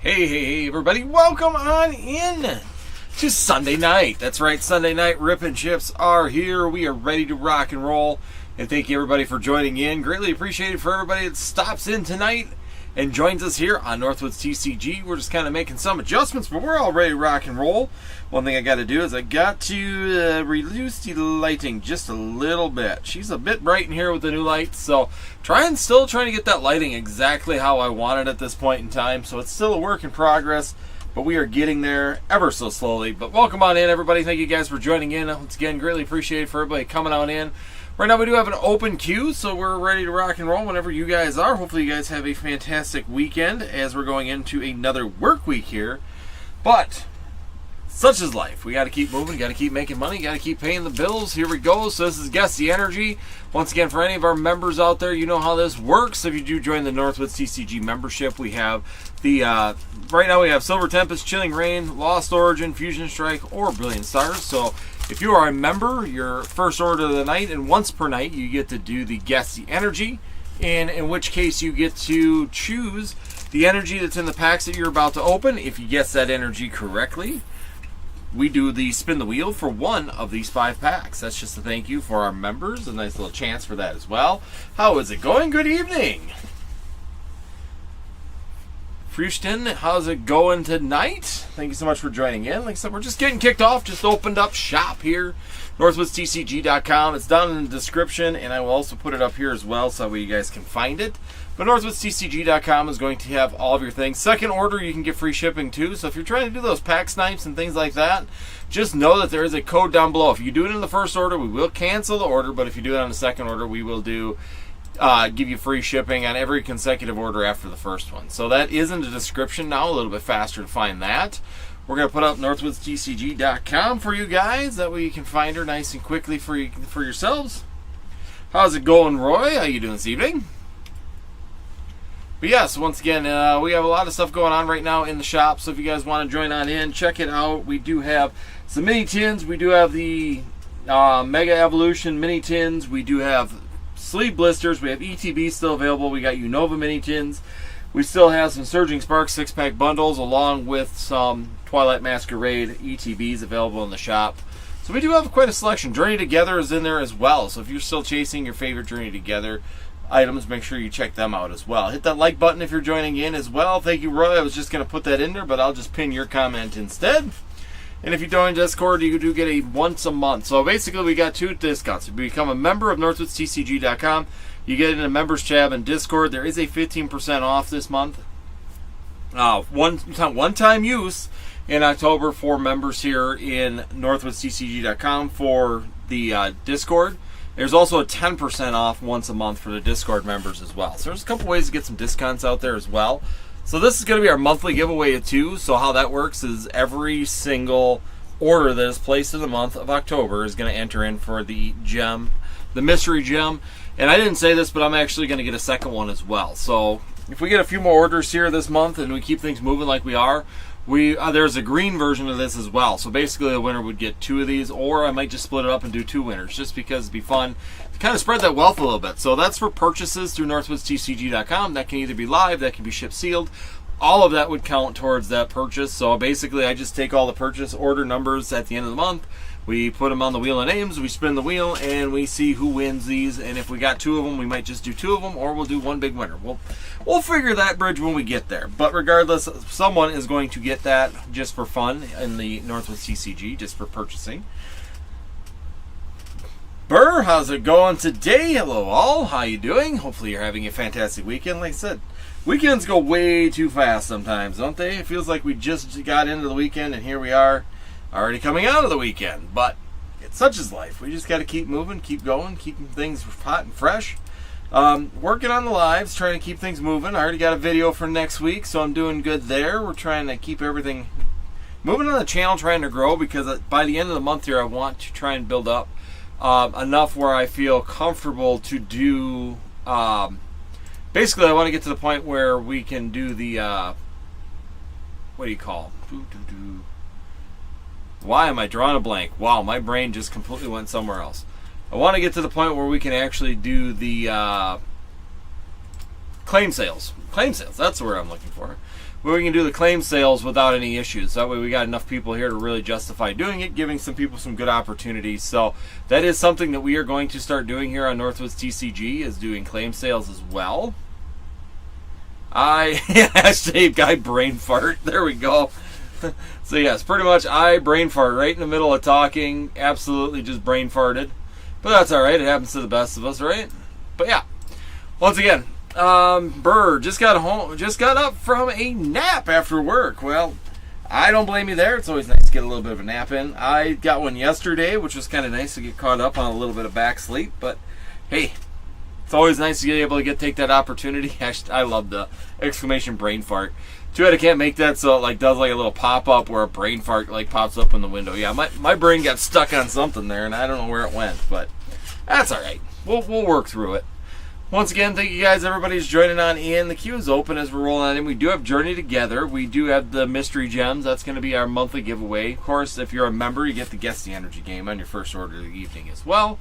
Hey, everybody. Welcome on in to Sunday night. That's right, Sunday night Rip and Chips are here. We are ready to rock and roll. And thank you, everybody, for joining in. Greatly appreciated for everybody that stops in tonight and joins us here on Northwoods TCG. We're just kind of making some adjustments, but we're all ready to rock and roll. One thing I got to do is I got to reduce the lighting just a little bit. She's a bit bright in here with the new lights, so still trying to get that lighting exactly how I want it at this point in time. So it's still a work in progress, but we are getting there ever so slowly. But welcome on in, everybody. Thank you guys for joining in. Once again, greatly appreciated for everybody coming on in. Right now we do have an open queue, so we're ready to rock and roll whenever you guys are. Hopefully you guys have a fantastic weekend as we're going into another work week here. But such is life. We got to keep moving, got to keep making money, got to keep paying the bills. Here we go. So this is Guess the Energy. Once again, for any of our members out there, you know how this works. If you do join the Northwoods TCG membership, we have the right now we have Silver Tempest, Chilling Reign, Lost Origin, Fusion Strike, or Brilliant Stars. So if you are a member, your first order of the night, and once per night, you get to do the Guess the Energy, and in which case you get to choose the energy that's in the packs that you're about to open. If you guess that energy correctly, we do the spin the wheel for one of these 5 packs. That's just a thank you for our members. A nice little chance for that as well. How is it going? Good evening. Houston, how's it going tonight? Thank you so much for joining in. Like I said, we're just getting kicked off. Just opened up shop here, northwoodstcg.com. It's down in the description, and I will also put it up here as well so that way you guys can find it. But northwoodstcg.com is going to have all of your things. Second order, you can get free shipping too. So if you're trying to do those pack snipes and things like that, just know that there is a code down below. If you do it in the first order, we will cancel the order. But if you do it on the second order, we will give you free shipping on every consecutive order after the first one. So that is in the description now, a little bit faster to find that. We're going to put up northwoodstcg.com for you guys. That way you can find her nice and quickly for yourselves. How's it going, Roy? How you doing this evening? But yes, once again, we have a lot of stuff going on right now in the shop. So if you guys want to join on in, check it out. We do have some mini tins. We do have the Mega Evolution mini tins. We do have sleeve blisters. We have ETB still available. We got Unova mini tins. We still have some Surging Sparks 6-pack bundles along with some Twilight Masquerade ETBs available in the shop. So we do have quite a selection. Journey Together is in there as well. So if you're still chasing your favorite Journey Together items, make sure you check them out as well. Hit that like button if you're joining in as well. Thank you, Roy. I was just going to put that in there, but I'll just pin your comment instead. And if you join Discord, you do get a once a month. So basically, we got 2 discounts. If you become a member of northwoodstcg.com, you get in a members tab in Discord. There is a 15% off this month. One-time use in October for members here in northwoodstcg.com for the Discord. There's also a 10% off once a month for the Discord members as well. So there's a couple ways to get some discounts out there as well. So this is going to be our monthly giveaway too. So how that works is every single order that is placed in the month of October is going to enter in for the gem, the mystery gem. And I didn't say this, but I'm actually going to get a second one as well. So if we get a few more orders here this month and we keep things moving like we are, there's a green version of this as well. So basically the winner would get 2 of these, or I might just split it up and do 2 winners just because it'd be fun to kind of spread that wealth a little bit. So that's for purchases through northwoodstcg.com. That can either be live, that can be ship sealed. All of that would count towards that purchase. So basically I just take all the purchase order numbers at the end of the month. We put them on the wheel of names, we spin the wheel, and we see who wins these. And if we got 2 of them, we might just do 2 of them, or we'll do one big winner. We'll figure that bridge when we get there. But regardless, someone is going to get that just for fun in the Northwoods TCG, just for purchasing. Burr, how's it going today? Hello all, how you doing? Hopefully you're having a fantastic weekend. Like I said, weekends go way too fast sometimes, don't they? It feels like we just got into the weekend, and here we are, already coming out of the weekend. But it's such is life. We just got to keep moving, keep going, keeping things hot and fresh. Working on the lives, trying to keep things moving. I already got a video for next week, so I'm doing good there. We're trying to keep everything moving on the channel, trying to grow, because by the end of the month here, I want to try and build up enough where I feel comfortable to do. Basically, I want to get to the point where we can do the what do you call? Why am I drawing a blank? Wow, my brain just completely went somewhere else. I want to get to the point where we can actually do the claim sales. Claim sales, that's the word I'm looking for. where we can do the claim sales without any issues. That way we got enough people here to really justify doing it, giving some people some good opportunities. So that is something that we are going to start doing here on Northwoods TCG, is doing claim sales as well. Hashtag guy brain fart. There we go. So yes, pretty much I brain fart right in the middle of talking. Absolutely just brain farted. But that's alright. It happens to the best of us, right? But yeah. Once again, Burr just got up from a nap after work. Well, I don't blame you there. It's always nice to get a little bit of a nap in. I got one yesterday, which was kind of nice to get caught up on a little bit of back sleep. But hey, it's always nice to be able to take that opportunity. I love the exclamation brain fart. Too bad I can't make that so it does a little pop up where a brain fart pops up in the window. Yeah, my brain got stuck on something there, and I don't know where it went, but that's all right. We'll work through it. Once again, thank you guys, everybody's joining on in. The queue is open as we're rolling on in. We do have Journey Together. We do have the Mystery Gems. That's going to be our monthly giveaway. Of course, if you're a member, you get the Guess the Energy game on your first order of the evening as well.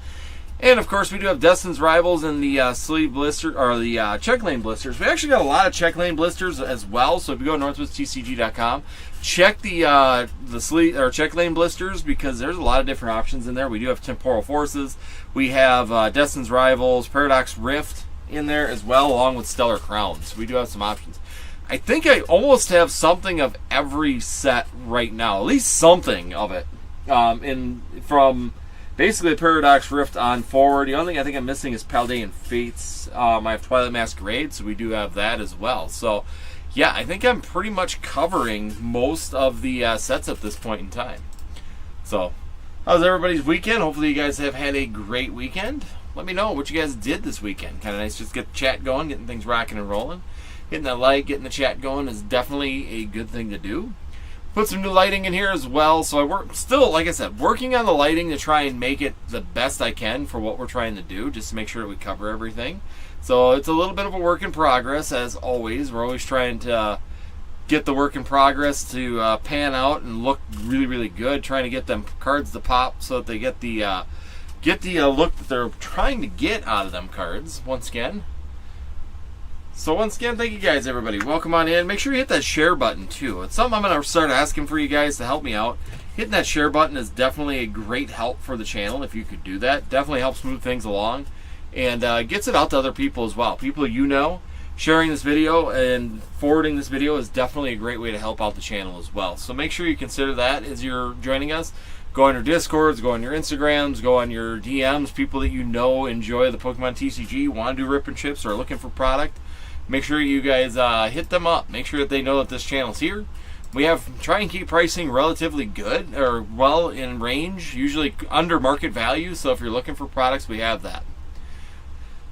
And of course, we do have Destin's Rivals and the sleeve blister, or the check lane blisters. We actually got a lot of check lane blisters as well. So if you go to northwoodstcg.com, check the sleeve or check lane blisters, because there's a lot of different options in there. We do have Temporal Forces. We have Destin's Rivals, Paradox Rift in there as well, along with Stellar Crowns. We do have some options. I think I almost have something of every set right now, at least something of it, from basically Paradox Rift on forward. The only thing I think I'm missing is Paldean Fates. I have Twilight Masquerade, so we do have that as well. So yeah, I think I'm pretty much covering most of the sets at this point in time. So how's everybody's weekend? Hopefully you guys have had a great weekend. Let me know what you guys did this weekend. Kind of nice just get the chat going, getting things rocking and rolling. Hitting that like, getting the chat going is definitely a good thing to do. Put some new lighting in here as well. So I work still, like I said, working on the lighting to try and make it the best I can for what we're trying to do, just to make sure that we cover everything. So it's a little bit of a work in progress, as always. We're always trying to get the work in progress to pan out and look really, really good. Trying to get them cards to pop so that they get the look that they're trying to get out of them cards. Once again, thank you guys, everybody. Welcome on in. Make sure you hit that share button too. It's something I'm going to start asking for you guys to help me out. Hitting that share button is definitely a great help for the channel. If you could do that, definitely helps move things along, and gets it out to other people as well. People you know, sharing this video and forwarding this video is definitely a great way to help out the channel as well. So make sure you consider that as you're joining us. Go on your Discords, go on your Instagrams, go on your DMs, people that you know enjoy the Pokemon TCG, want to do rip and chips, or are looking for product. Make sure you guys hit them up. Make sure that they know that this channel's here. We try and keep pricing relatively good, or well in range, usually under market value. So if you're looking for products, we have that.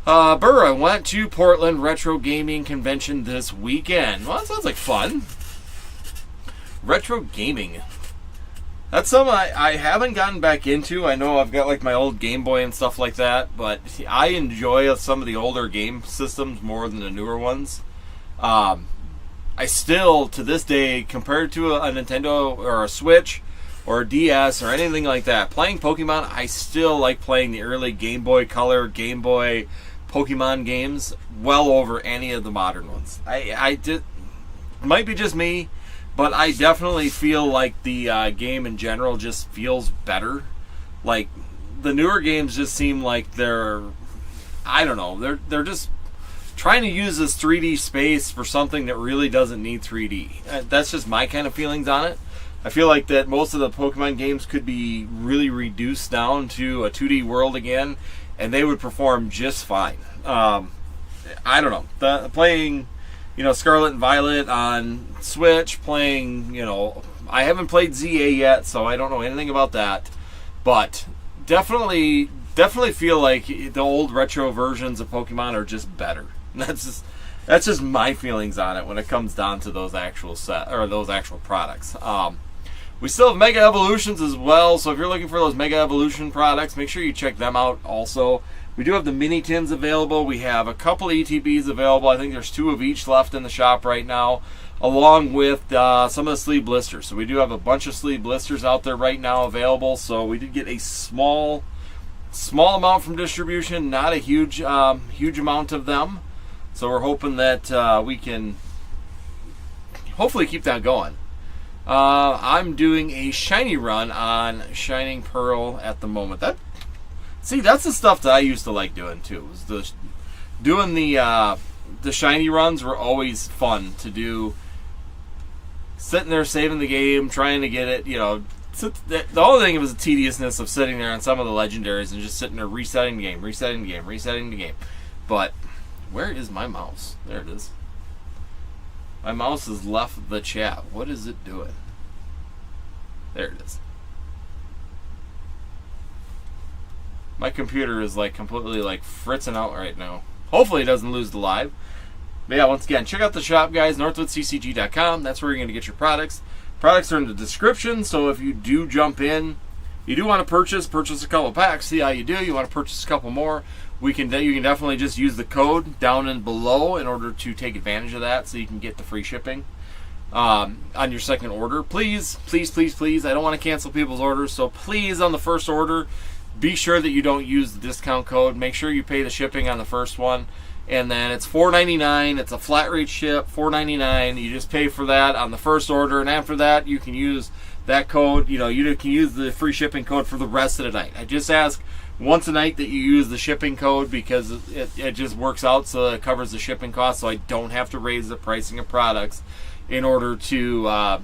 Burr, I went to Portland Retro Gaming Convention this weekend. Well, that sounds like fun. Retro gaming. That's something I haven't gotten back into. I know I've got my old Game Boy and stuff like that, but I enjoy some of the older game systems more than the newer ones. I still, to this day, compared to a Nintendo or a Switch or a DS or anything like that, playing Pokemon, I still like playing the early Game Boy Color, Game Boy Pokemon games well over any of the modern ones. It might be just me, but I definitely feel like the game in general just feels better. Like, the newer games just seem like they're just trying to use this 3D space for something that really doesn't need 3D. That's just my kind of feelings on it. I feel like that most of the Pokemon games could be really reduced down to a 2D world again, and they would perform just fine. I don't know. Playing Scarlet and Violet on Switch, playing, I haven't played ZA yet, so I don't know anything about that. But definitely feel like the old retro versions of Pokemon are just better. That's just my feelings on it when it comes down to those actual products. We still have Mega Evolutions as well, so if you're looking for those Mega Evolution products, make sure you check them out also. We do have the mini tins available. We have a couple of ETBs available. I think there's 2 of each left in the shop right now, along with some of the sleeve blisters. So we do have a bunch of sleeve blisters out there right now available. So we did get a small amount from distribution, not a huge amount of them. So we're hoping that we can hopefully keep that going. I'm doing a shiny run on Shining Pearl at the moment. That's the stuff that I used to like doing too. Doing the shiny runs were always fun to do. Sitting there saving the game, trying to get it, the only thing was the tediousness of sitting there on some of the legendaries and just sitting there resetting the game. But where is my mouse? There it is. My mouse has left the chat. What is it doing? There it is. My computer is completely fritzing out right now. Hopefully it doesn't lose the live. But yeah, once again, check out the shop, guys, northwoodccg.com. That's where you're going to get your products. Products are in the description, so if you do jump in, you do want to purchase a couple packs, see how you do. You want to purchase a couple more, you can definitely just use the code down and below in order to take advantage of that so you can get the free shipping on your second order. Please, please, please, please, I don't want to cancel people's orders, so please, on the first order, be sure that you don't use the discount code. Make sure you pay the shipping on the first one. And then it's $4.99. It's a flat rate ship, $4.99. You just pay for that on the first order, and after that, you can use that code. You can use the free shipping code for the rest of the night. I just ask once a night that you use the shipping code because it just works out so it covers the shipping cost, so I don't have to raise the pricing of products in order to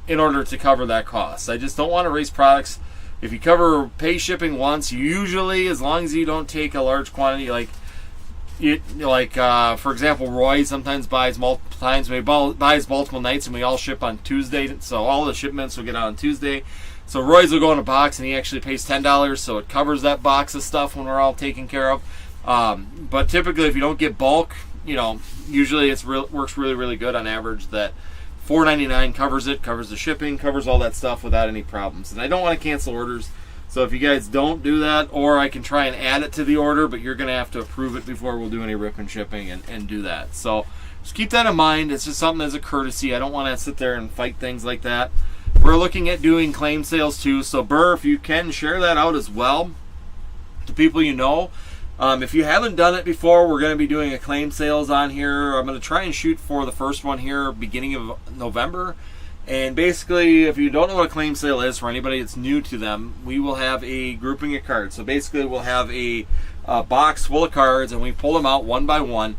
cover that cost. I just don't want to raise products. If you pay shipping once, usually, as long as you don't take a large quantity, for example, Roy sometimes buys multiple times. He buys multiple nights, and we all ship on Tuesday. So all the shipments will get out on Tuesday. So Roy's will go in a box, and he actually pays $10, so it covers that box of stuff when we're all taken care of. But typically, if you don't get bulk, usually it works really, really good on average. That $4.99 covers the shipping, covers all that stuff without any problems. And I don't want to cancel orders. So if you guys don't do that, or I can try and add it to the order, but you're going to have to approve it before we'll do any rip and shipping and do that. So just keep that in mind. It's just something as a courtesy. I don't want to sit there and fight things like that. We're looking at doing claim sales too. So Burr, if you can, share that out as well to people you know. If you haven't done it before, we're going to be doing a claim sales on here. I'm going to try and shoot for the first one here beginning of November. And basically, if you don't know what a claim sale is, for anybody that's new to them, we will have a grouping of cards. So basically, we'll have a box full of cards, and we pull them out one by one.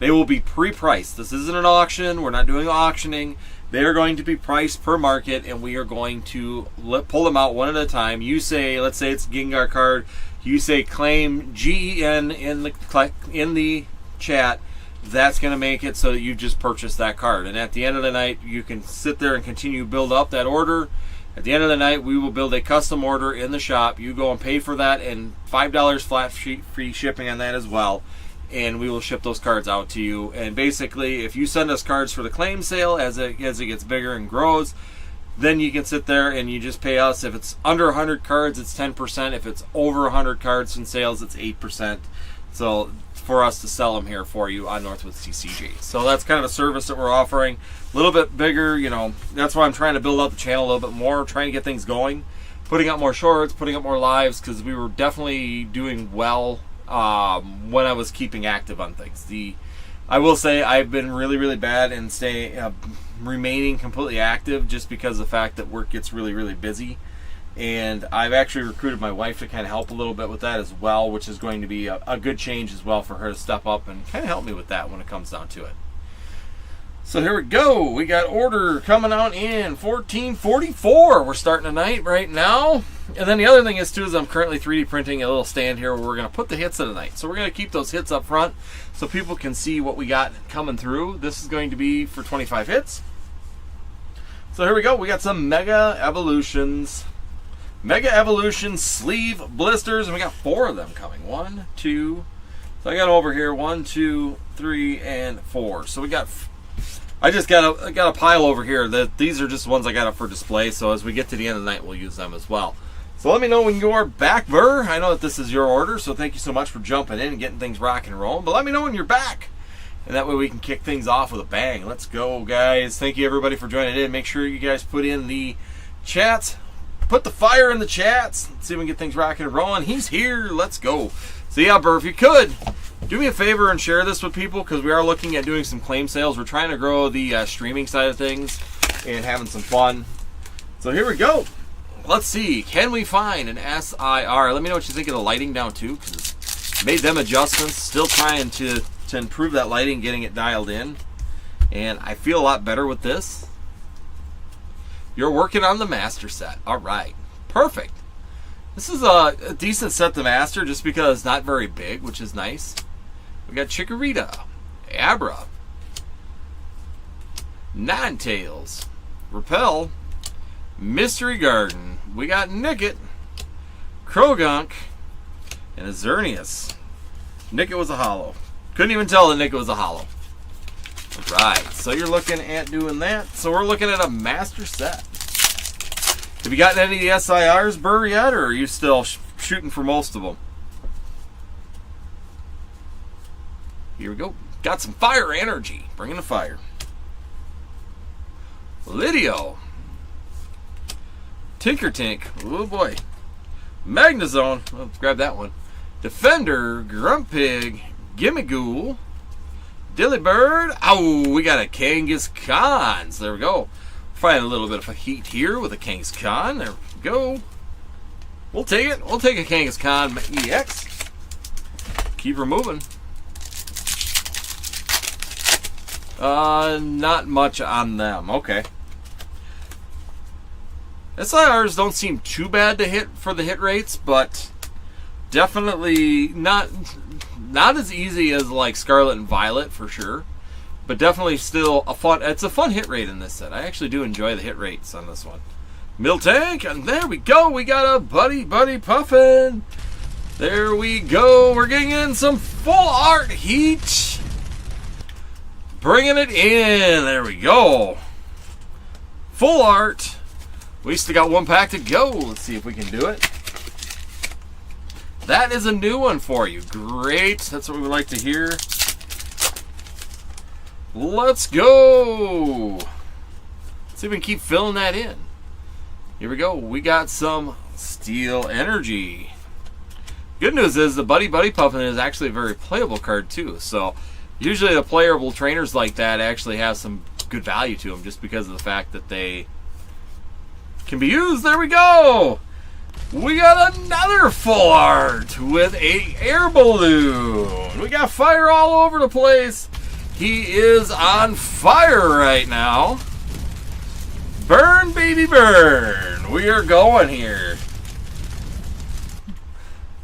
They will be pre-priced. This isn't an auction. We're not doing auctioning. They are going to be priced per market, and we are going to pull them out one at a time. You say, let's say it's a Gengar card. You say claim GEN in the chat. That's going to make it so that you just purchased that card. And at the end of the night, you can sit there and continue to build up that order. At the end of the night, we will build a custom order in the shop. You go and pay for that, and $5 flat free shipping on that as well. And we will ship those cards out to you. And basically, if you send us cards for the claim sale as it gets bigger and grows, then you can sit there and you just pay us. If it's under 100 cards, it's 10%. If it's over 100 cards in sales, it's 8%. So for us to sell them here for you on Northwood CCG. So that's kind of a service that we're offering. A little bit bigger, that's why I'm trying to build up the channel a little bit more, trying to get things going, putting up more shorts, putting up more lives, because we were definitely doing well when I was keeping active on things. I will say I've been really, really bad in remaining completely active just because of the fact that work gets really, really busy. And I've actually recruited my wife to kind of help a little bit with that as well, which is going to be a good change as well for her to step up and kind of help me with that when it comes down to it. So here we go. We got order coming out in 1444. We're starting tonight right now. And then the other thing is I'm currently 3D printing a little stand here where we're going to put the hits of the night. So we're going to keep those hits up front so people can see what we got coming through. This is going to be for 25 hits. So here we go. We got some Mega Evolutions. Mega Evolution sleeve blisters, and we got 4 of them coming. 1, 2. So I got over here 1, 2, 3, and 4. So we got. I just got a pile over here. These are just ones I got up for display. So as we get to the end of the night, we'll use them as well. So let me know when you're back, Burr. I know that this is your order, so thank you so much for jumping in and getting things rock and rolling. But let me know when you're back, and that way we can kick things off with a bang. Let's go, guys. Thank you everybody for joining in. Make sure you guys put in the chats. Put the fire in the chats. Let's see if we can get things rocking and rolling. He's here. Let's go. So yeah, Burr, if you could, do Do me a favor and share this with people, because we are looking at doing some claim sales. We're trying to grow the streaming side of things and having some fun. So here we go. Let's see. Can we find an SIR? Let me know what you think of the lighting down too, because made them adjustments. Still trying to improve that lighting, getting it dialed in. And I feel a lot better with this. You're working on the master set. All right. Perfect. This is a decent set to master just because it's not very big, which is nice. We got Chikorita, Abra, Ninetales, Repel, Mystery Garden. We got Nickit, Krogunk, and a Xerneas. Nickit was a holo. Couldn't even tell that Nickit was a holo. Right, so you're looking at doing that. So we're looking at a master set. Have you gotten any of the SIRs, Burr, yet, or are you still shooting for most of them? Here we go. Got some fire energy. Bringing the fire. Lidio. Tinkertink. Oh boy. Magnezone. Oh, grab that one. Defender. Grumpig. Gimmighoul. Delibird. Oh, we got a Kangaskhan. So there we go. Find a little bit of a heat here with a Kangaskhan. There we go. We'll take it. We'll take a Kangaskhan EX. Keep her moving. Not much on them. Okay. SIRs don't seem too bad to hit for the hit rates, but definitely not as easy as like Scarlet and Violet for sure. But definitely still it's a fun hit rate in this set. I actually do enjoy the hit rates on this one. Miltank, and there we go. We got a Buddy Puffin. There we go. We're getting in some full art heat. Bringing it in. There we go. Full art. We still got one pack to go. Let's see if we can do it. That is a new one for you. Great. That's what we would like to hear. Let's go. Let's see if we can keep filling that in. Here we go. We got some Steel Energy. Good news is the Buddy Puffin is actually a very playable card too. So usually the playable trainers like that actually have some good value to them just because of the fact that they can be used. There we go. We got another full art with a air balloon. We got fire all over the place. He is on fire right now. Burn, baby, burn. We are going here.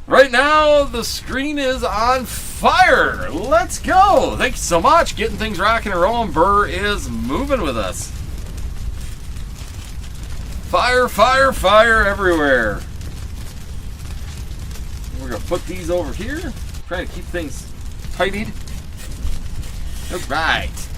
Right now, the screen is on fire. Let's go. Thank you so much. Getting things rocking and rolling. Burr is moving with us. Fire, fire, fire everywhere. We're going to put these over here. Trying to keep things tidied. All right.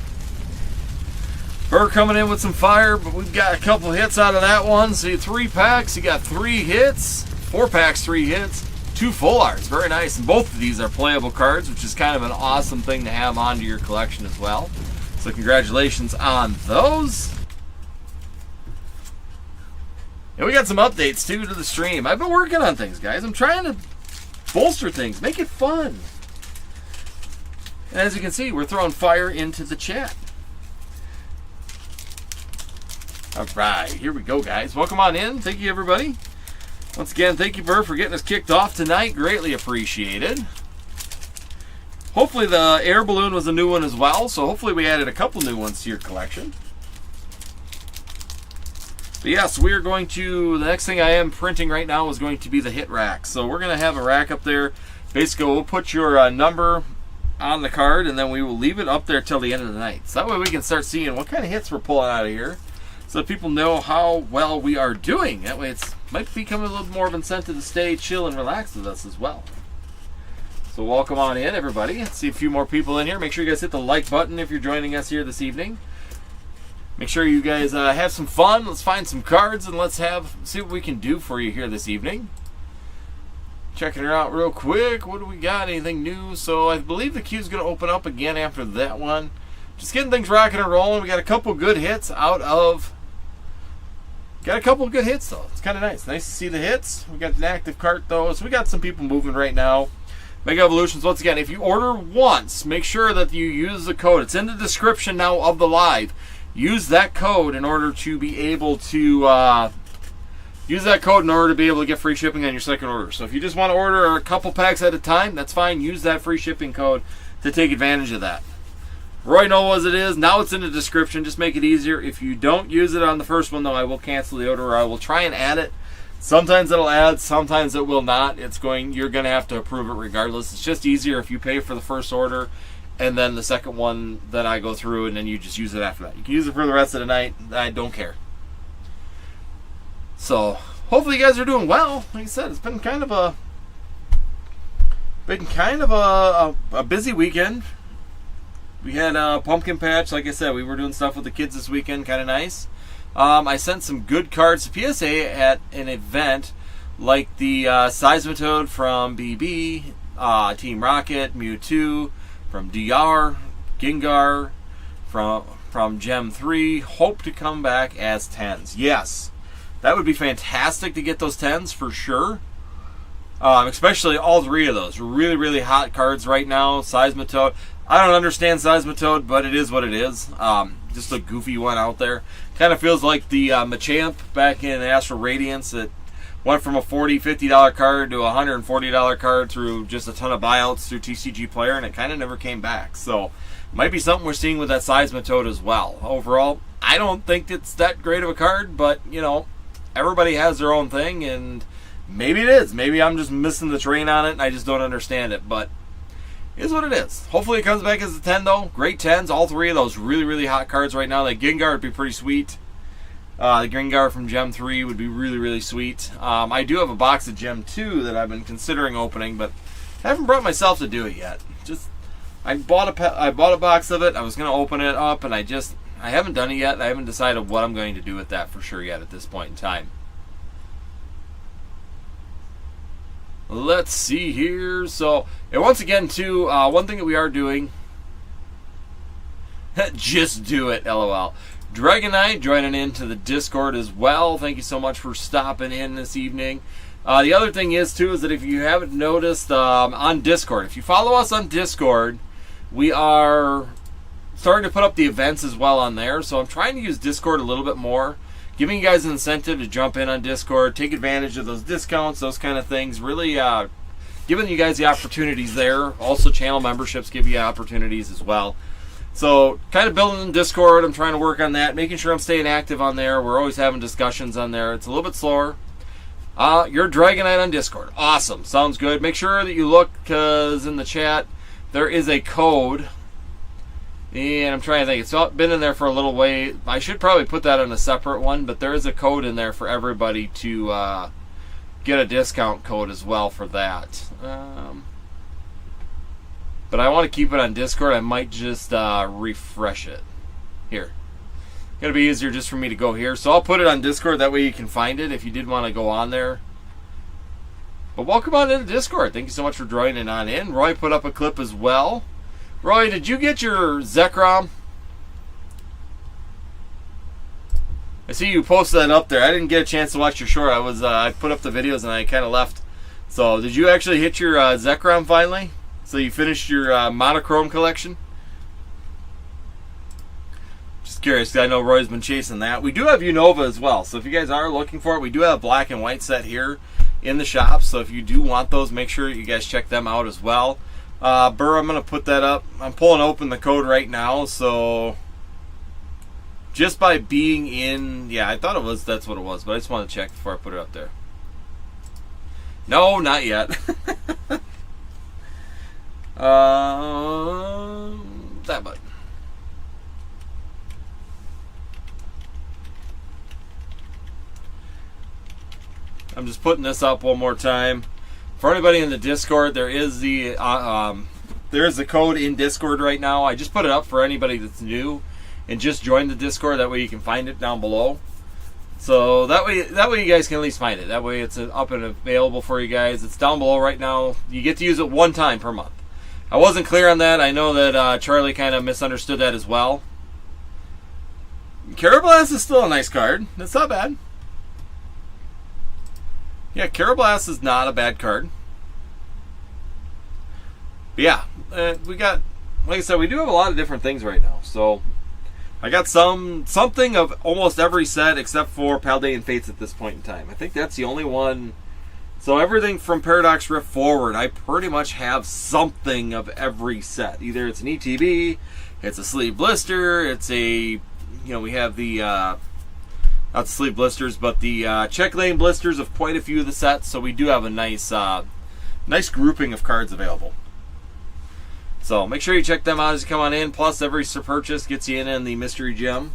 Burr coming in with some fire, but we've got a couple hits out of that one. See, 3 packs. You got 3 hits. 4 packs, 3 hits. 2 full arts. Very nice. And both of these are playable cards, which is kind of an awesome thing to have onto your collection as well. So congratulations on those. And we got some updates, too, to the stream. I've been working on things, guys. I'm trying to bolster things. Make it fun. And as you can see, we're throwing fire into the chat. All right, here we go, guys. Welcome on in. Thank you, everybody. Once again, thank you, Burr, for getting us kicked off tonight. Greatly appreciated. Hopefully the air balloon was a new one as well, so hopefully we added a couple new ones to your collection. But yes, we are going to, the next thing I am printing right now is going to be the hit rack. So we're going to have a rack up there. Basically, we'll put your number on the card, and then we will leave it up there till the end of the night. So that way we can start seeing what kind of hits we're pulling out of here, so that people know how well we are doing. That way it might become a little more of an incentive to stay chill and relax with us as well. So welcome on in, everybody. Let's see a few more people in here. Make sure you guys hit the like button if you're joining us here this evening. Make sure you guys have some fun. Let's find some cards and let's see what we can do for you here this evening. Checking her out real quick. What do we got? Anything new? So I believe the queue's going to open up again after that one. Just getting things rocking and rolling. We got a couple good hits out of... Got a couple of good hits, though. It's kind of nice. Nice to see the hits. We got an active cart, though. So we got some people moving right now. Mega Evolutions, once again, if you order once, make sure that you use the code. It's in the description now of the live. Use that code in order to be able to get free shipping on your second order. So if you just want to order a couple packs at a time, that's fine. Use that free shipping code to take advantage of that. Roy knows what it is. Now it's in the description. Just make it easier. If you don't use it on the first one, though, I will cancel the order, or I will try and add it. Sometimes it'll add, sometimes it will not. You're going to have to approve it regardless. It's just easier if you pay for the first order, and then the second one, then I go through, and then you just use it after that. You can use it for the rest of the night. I don't care. So, hopefully you guys are doing well. Like I said, it's been kind of a busy weekend. We had a pumpkin patch. Like I said, we were doing stuff with the kids this weekend. Kind of nice. I sent some good cards to PSA at an event like the Seismitoad from BB, Team Rocket, Mewtwo from DR, Gengar from Gem 3. Hope to come back as 10s. Yes, that would be fantastic to get those 10s for sure. Especially all three of those. Really, really hot cards right now. Seismitoad. I don't understand Seismitoad, but it is what it is. Just a goofy one out there. Kind of feels like the Machamp back in Astral Radiance. It went from a $40, $50 card to a $140 card through just a ton of buyouts through TCG Player, and it kind of never came back. So, might be something we're seeing with that Seismitoad as well. Overall, I don't think it's that great of a card, but, everybody has their own thing, and maybe it is. Maybe I'm just missing the train on it, and I just don't understand it, but it is what it is. Hopefully it comes back as a 10, though. Great 10s. All three of those really, really hot cards right now. That Gengar would be pretty sweet. The Gengar from Gem 3 would be really, really sweet. I do have a box of Gem 2 that I've been considering opening, but I haven't brought myself to do it yet. I bought a box of it. I was going to open it up, and I haven't done it yet. I haven't decided what I'm going to do with that for sure yet at this point in time. Let's see here. So, and once again, too, one thing that we are doing, just do it, LOL. Dragonite joining into the Discord as well. Thank you so much for stopping in this evening. The other thing is, too, is that if you haven't noticed on Discord, if you follow us on Discord, we are starting to put up the events as well on there. So I'm trying to use Discord a little bit more. Giving you guys an incentive to jump in on Discord, take advantage of those discounts, those kind of things. Really giving you guys the opportunities there. Also, channel memberships give you opportunities as well. So, kind of building in Discord. I'm trying to work on that, making sure I'm staying active on there. We're always having discussions on there. It's a little bit slower. You're Dragonite on Discord. Awesome. Sounds good. Make sure that you look, because in the chat, there is a code. And I'm trying to think. It's been in there for a little way. I should probably put that on a separate one, but there is a code in there for everybody to get a discount code as well for that. But I want to keep it on Discord. I might just refresh it. Here. It's going to be easier just for me to go here. So I'll put it on Discord. That way you can find it if you did want to go on there. But welcome on into Discord. Thank you so much for joining on in. Roy put up a clip as well. Roy, did you get your Zekrom? I see you posted that up there. I didn't get a chance to watch your short. I put up the videos and I kind of left. So, did you actually hit your Zekrom finally? So you finished your monochrome collection? Just curious, because I know Roy's been chasing that. We do have Unova as well. So if you guys are looking for it, we do have a black and white set here in the shop. So if you do want those, make sure you guys check them out as well. Burr, I'm going to put that up. I'm pulling open the code right now, so just by being in, yeah, I thought that's what it was, but I just want to check before I put it up there. No, not yet. That button. I'm just putting this up one more time. For anybody in the Discord, there is the code in Discord right now. I just put it up for anybody that's new and just joined the Discord. That way you can find it down below. So that way you guys can at least find it. That way it's up and available for you guys. It's down below right now. You get to use it one time per month. I wasn't clear on that. I know that Charlie kind of misunderstood that as well. Carablast is still a nice card. That's not bad. Yeah, Carablast is not a bad card. But yeah, we got, like I said, we do have a lot of different things right now. So I got something of almost every set except for Paldean Fates at this point in time. I think that's the only one. So everything from Paradox Rift forward, I pretty much have something of every set. Either it's an ETB, it's a sleeve blister, it's a, we have the, not the sleeve blisters, but the check lane blisters of quite a few of the sets. So we do have a nice grouping of cards available. So make sure you check them out as you come on in. Plus, every purchase gets you in the mystery gem.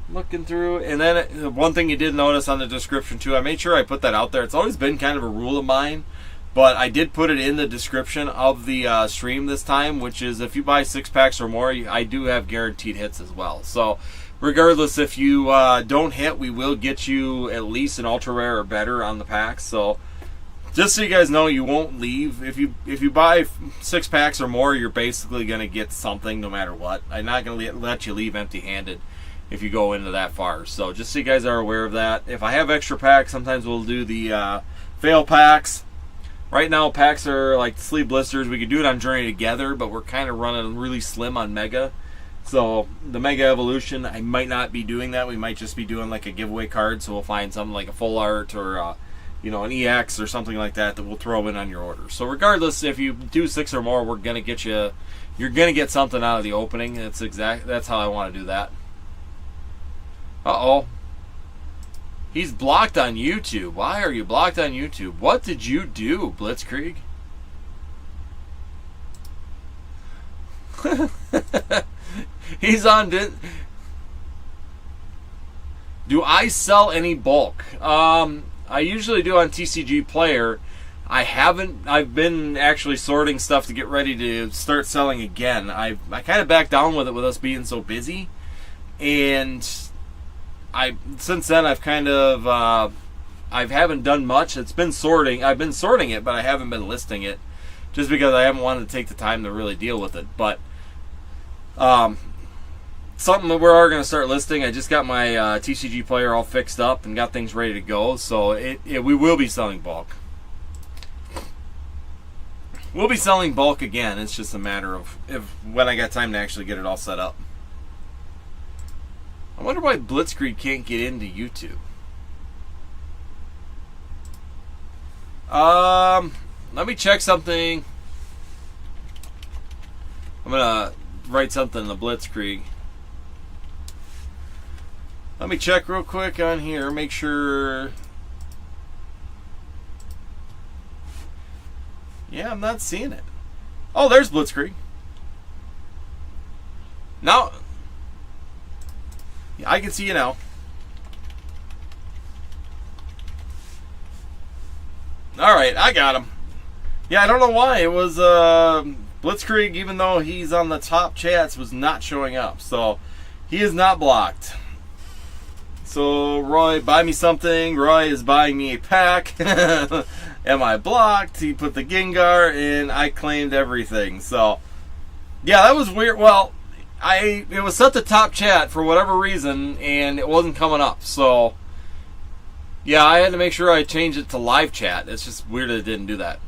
Looking through, and then one thing you did notice on the description too, I made sure I put that out there. It's always been kind of a rule of mine, but I did put it in the description of the stream this time, which is if you buy 6 packs or more, I do have guaranteed hits as well. So regardless if you don't hit, we will get you at least an ultra rare or better on the packs. So just so you guys know, you won't leave. If you buy 6 packs or more, you're basically going to get something no matter what. I'm not going to let you leave empty-handed if you go into that far. So just so you guys are aware of that. If I have extra packs, sometimes we'll do the fail packs. Right now, packs are like sleeve blisters. We could do it on Journey Together, but we're kind of running really slim on Mega. So the Mega Evolution, I might not be doing that. We might just be doing like a giveaway card. So we'll find something like a full art or an EX or something like that we'll throw in on your order. So regardless, if you do 6 or more, we're gonna get you. You're gonna get something out of the opening. That's how I want to do that. Uh-oh. He's blocked on YouTube. Why are you blocked on YouTube? What did you do, Blitzkrieg? He's on... Do I sell any bulk? I usually do on TCG Player. I haven't. I've been actually sorting stuff to get ready to start selling again. I kind of backed down with it with us being so busy. And... since then I've kind of I haven't done much. It's been sorting. I've been sorting it, but I haven't been listing it, just because I haven't wanted to take the time to really deal with it. But something that we're going to start listing. I just got my TCG Player all fixed up and got things ready to go. So we will be selling bulk. We'll be selling bulk again. It's just a matter of when I got time to actually get it all set up. I wonder why Blitzkrieg can't get into YouTube. Let me check something. I'm gonna write something in the Blitzkrieg. Let me check real quick on here, make sure. Yeah, I'm not seeing it. Oh, there's Blitzkrieg. Now, I can see you now. Alright, I got him. Yeah, I don't know why. It was Blitzkrieg, even though he's on the top chats, was not showing up. So, he is not blocked. So, Roy, buy me something. Roy is buying me a pack. Am I blocked? He put the Gengar, and I claimed everything. So, yeah, that was weird. Well, it was set to top chat for whatever reason, and it wasn't coming up. So, yeah, I had to make sure I changed it to live chat. It's just weird that it didn't do that.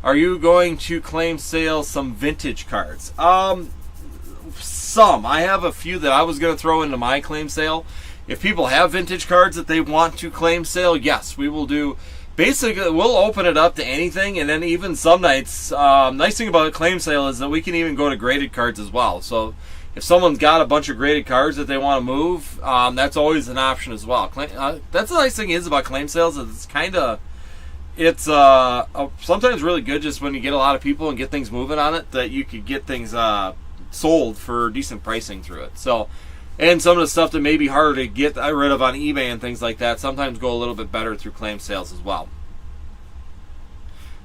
Are you going to claim sale some vintage cards? Some. I have a few that I was going to throw into my claim sale. If people have vintage cards that they want to claim sale, yes, we will do. Basically, we'll open it up to anything, and then even some nights, nice thing about a claim sale is that we can even go to graded cards as well. So if someone's got a bunch of graded cards that they want to move, that's always an option as well. That's the nice thing is about claim sales is it's sometimes really good just when you get a lot of people and get things moving on it, that you could get things sold for decent pricing through it. So, and some of the stuff that may be harder to get rid of on eBay and things like that sometimes go a little bit better through claim sales as well.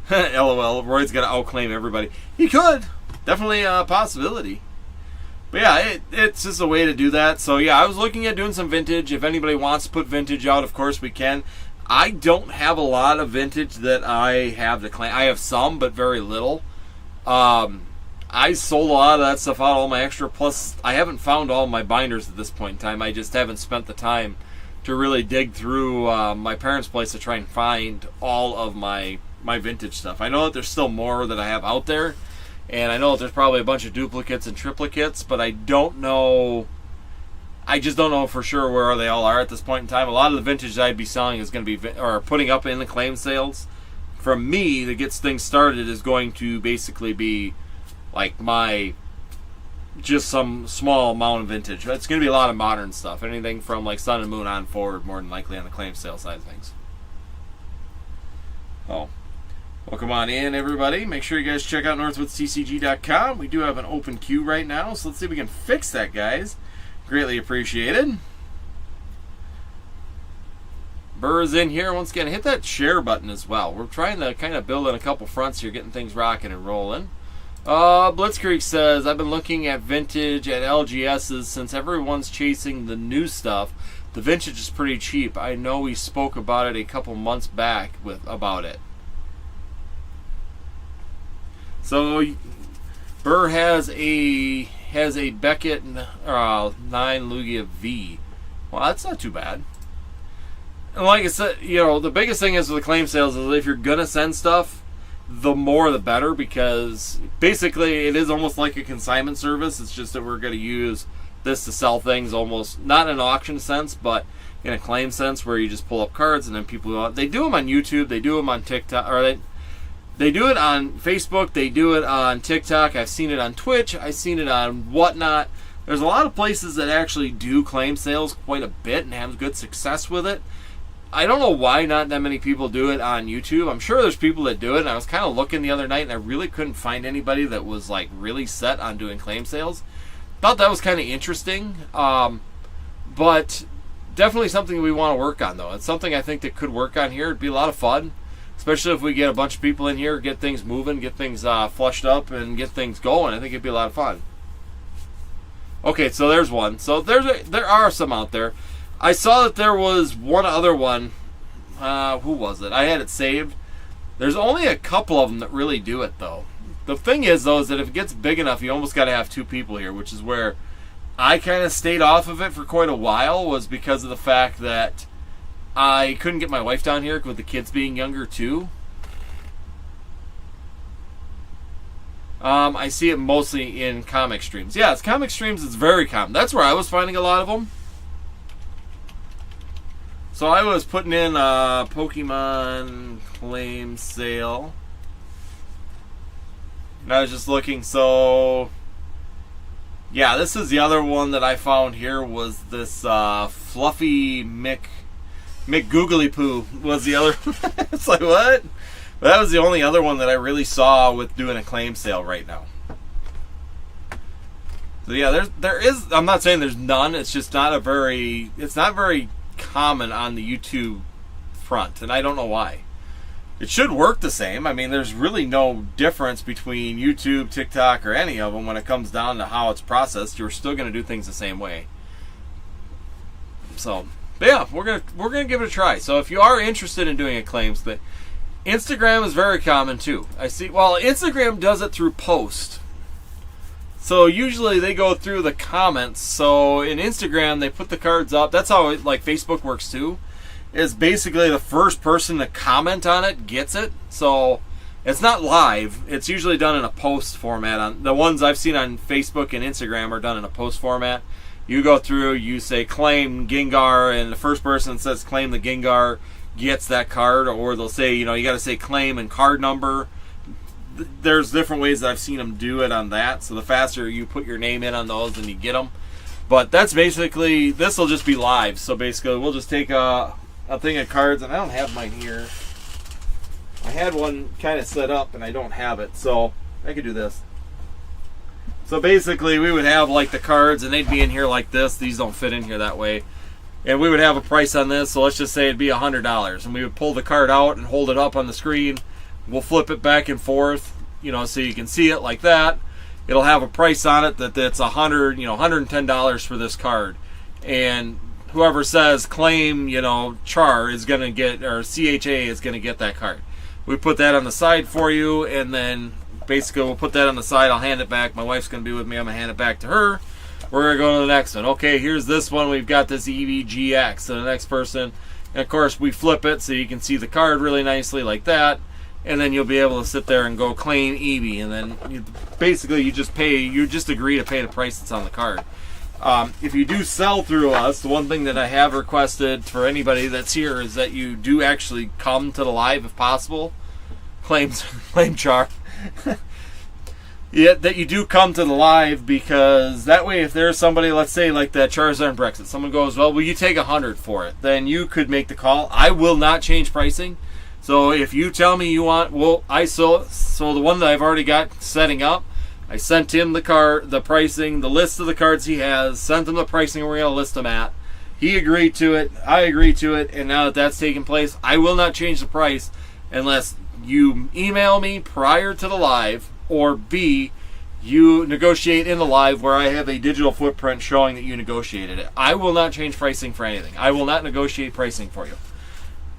LOL, Roy's got to outclaim everybody. He could. Definitely a possibility. But yeah, it's just a way to do that. So yeah, I was looking at doing some vintage. If anybody wants to put vintage out, of course we can. I don't have a lot of vintage that I have to claim. I have some, but very little. I sold a lot of that stuff out, all my extra. Plus, I haven't found all my binders at this point in time. I just haven't spent the time to really dig through my parents' place to try and find all of my my vintage stuff. I know that there's still more that I have out there, and I know that there's probably a bunch of duplicates and triplicates, but I don't know. I just don't know for sure where they all are at this point in time. A lot of the vintage that I'd be selling is going to be, or putting up in the claim sales from me that gets things started, is going to basically be like my, just some small amount of vintage. It's going to be a lot of modern stuff. Anything from like Sun and Moon on forward, more than likely on the claim sale side of things. Oh, welcome on in, everybody. Make sure you guys check out northwoodsTCG.com. We do have an open queue right now, so let's see if we can fix that, guys. Greatly appreciated. Burr is in here. Once again, hit that share button as well. We're trying to kind of build in a couple fronts here, getting things rocking and rolling. Blitzkrieg says, I've been looking at vintage at LGS's since everyone's chasing the new stuff. The vintage is pretty cheap. I know we spoke about it a couple months back about it. So Burr has a Beckett 9 Lugia V. Well, that's not too bad. And like I said, the biggest thing is with the claim sales is if you're gonna send stuff, the more the better, because basically it is almost like a consignment service. It's just that we're gonna use this to sell things, almost not in an auction sense, but in a claim sense, where you just pull up cards and then people, they do them on YouTube, they do them on TikTok, or they do it on Facebook, they do it on TikTok. I've seen it on Twitch, I've seen it on whatnot. There's a lot of places that actually do claim sales quite a bit and have good success with it. I don't know why not that many people do it on YouTube. I'm sure there's people that do it, and I was kind of looking the other night and I really couldn't find anybody that was like really set on doing claim sales. Thought that was kind of interesting, but definitely something we want to work on, though. It's something I think that could work on here. It'd be a lot of fun, especially if we get a bunch of people in here, get things moving, get things flushed up, and get things going. I think it'd be a lot of fun. Okay, so there's one. So there are some out there. I saw that there was one other one. Who was it? I had it saved. There's only a couple of them that really do it, though. The thing is, though, is that if it gets big enough, you almost got to have two people here, which is where I kind of stayed off of it for quite a while, was because of the fact that I couldn't get my wife down here with the kids being younger, too. I see it mostly in comic streams. Yeah, it's comic streams. It's very common. That's where I was finding a lot of them. So I was putting in Pokemon claim sale. And I was just looking, so yeah, this is the other one that I found here, was this Fluffy McGoogly Poo was the other. It's like, what? But that was the only other one that I really saw with doing a claim sale right now. So yeah, there is, I'm not saying there's none, it's just not very common on the YouTube front, and I don't know why. It should work the same. I mean, there's really no difference between YouTube, TikTok, or any of them when it comes down to how it's processed. You're still going to do things the same way. So, but yeah, we're gonna give it a try. So if you are interested in doing a claims, that Instagram is very common too. I see. Well, Instagram does it through post. So usually they go through the comments. So in Instagram, they put the cards up. That's how like Facebook works too. Is basically the first person to comment on it gets it. So it's not live. It's usually done in a post format. On the ones I've seen on Facebook and Instagram are done in a post format. You go through, you say claim Gengar, and the first person that says claim the Gengar gets that card. Or they'll say, you got to say claim and card number. There's different ways that I've seen them do it on that. So the faster you put your name in on those, then you get them. But that's basically, this will just be live. So basically we'll just take a thing of cards, and I don't have mine here. I had one kind of set up and I don't have it, so I could do this. So basically we would have like the cards, and they'd be in here like this. These don't fit in here that way. And we would have a price on this, so let's just say it'd be $100, and we would pull the card out and hold it up on the screen. We'll flip it back and forth, so you can see it like that. It'll have a price on it that's $110 for this card, and whoever says claim, Char is going to get, or CHA is going to get that card. We put that on the side for you, and then basically we'll put that on the side. I'll hand it back. My wife's going to be with me. I'm going to hand it back to her. We're going to go to the next one. Okay, here's this one. We've got this EVGX. So the next person, and of course we flip it so you can see the card really nicely like that. and then you'll be able to sit there and go claim EB, and then you just agree to pay the price that's on the card. If you do sell through us, the one thing that I have requested for anybody that's here is that you do actually come to the live if possible. Claim char. Yeah, that you do come to the live, because that way if there's somebody, let's say like that Charizard and Brexit, someone goes, well, will you take 100 for it? Then you could make the call. I will not change pricing. So if you tell me you want, well, so the one that I've already got setting up, I sent him the pricing, the list of the cards he has, sent him the pricing we're going to list them at. He agreed to it, I agreed to it, and now that that's taken place, I will not change the price unless you email me prior to the live, or B, you negotiate in the live where I have a digital footprint showing that you negotiated it. I will not change pricing for anything. I will not negotiate pricing for you.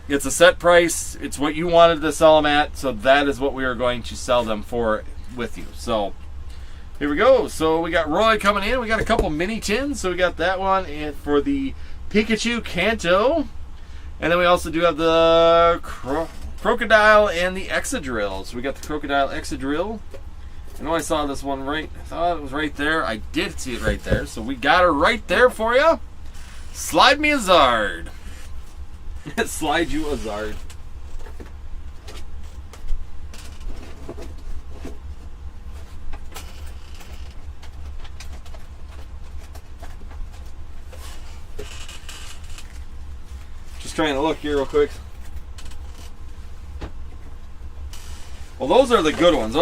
It's a set price. It's what you wanted to sell them at, so that is what we are going to sell them for with you. So here we go. So we got Roy coming in. We got a couple mini tins. So we got that one and for the Pikachu Kanto. And then we also do have the Crocodile and the Excadrill. So we got the Crocodile Excadrill. I know I saw this one right. I thought it was right there. I did see it right there. So we got her right there for you. Slide me a Zard. Slide you a Zard. Just trying to look here real quick. Well, those are the good ones.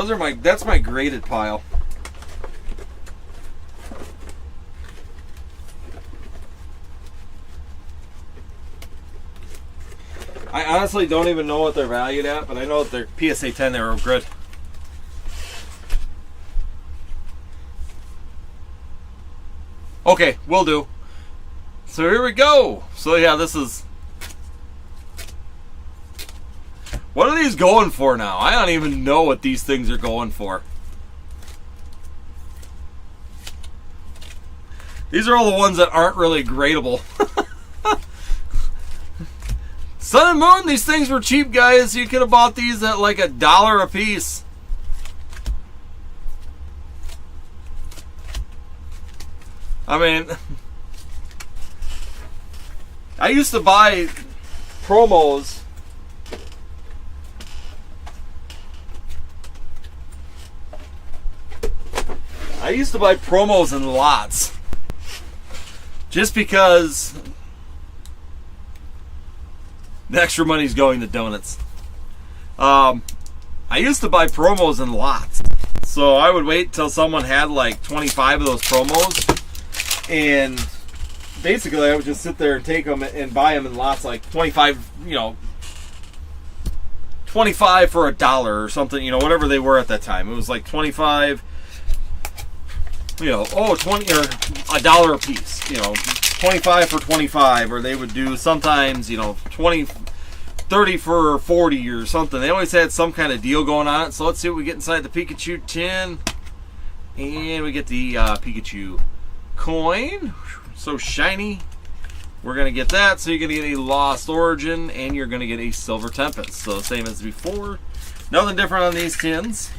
That's my graded pile. I honestly don't even know what they're valued at, but I know that they're PSA 10, they were good. Okay, will do. So here we go. So yeah, this is... What are these going for now? I don't even know what these things are going for. These are all the ones that aren't really gradable. Sun and Moon, these things were cheap, guys. You could have bought these at like $1 a piece. I mean, I used to buy promos. I used to buy promos in lots. Just because the extra money's going to donuts. I used to buy promos in lots. So I would wait till someone had like 25 of those promos. And basically I would just sit there and take them and buy them in lots, like 25, 25 for $1 or something, whatever they were at that time. It was like 25, 20 or $1 a piece, 25 for 25, or they would do sometimes, 20, 30 for 40 or something. They always had some kind of deal going on it. So let's see what we get inside the Pikachu tin. And we get the Pikachu coin. So shiny. We're going to get that. So you're going to get a Lost Origin, and you're going to get a Silver Tempest. So same as before. Nothing different on these tins.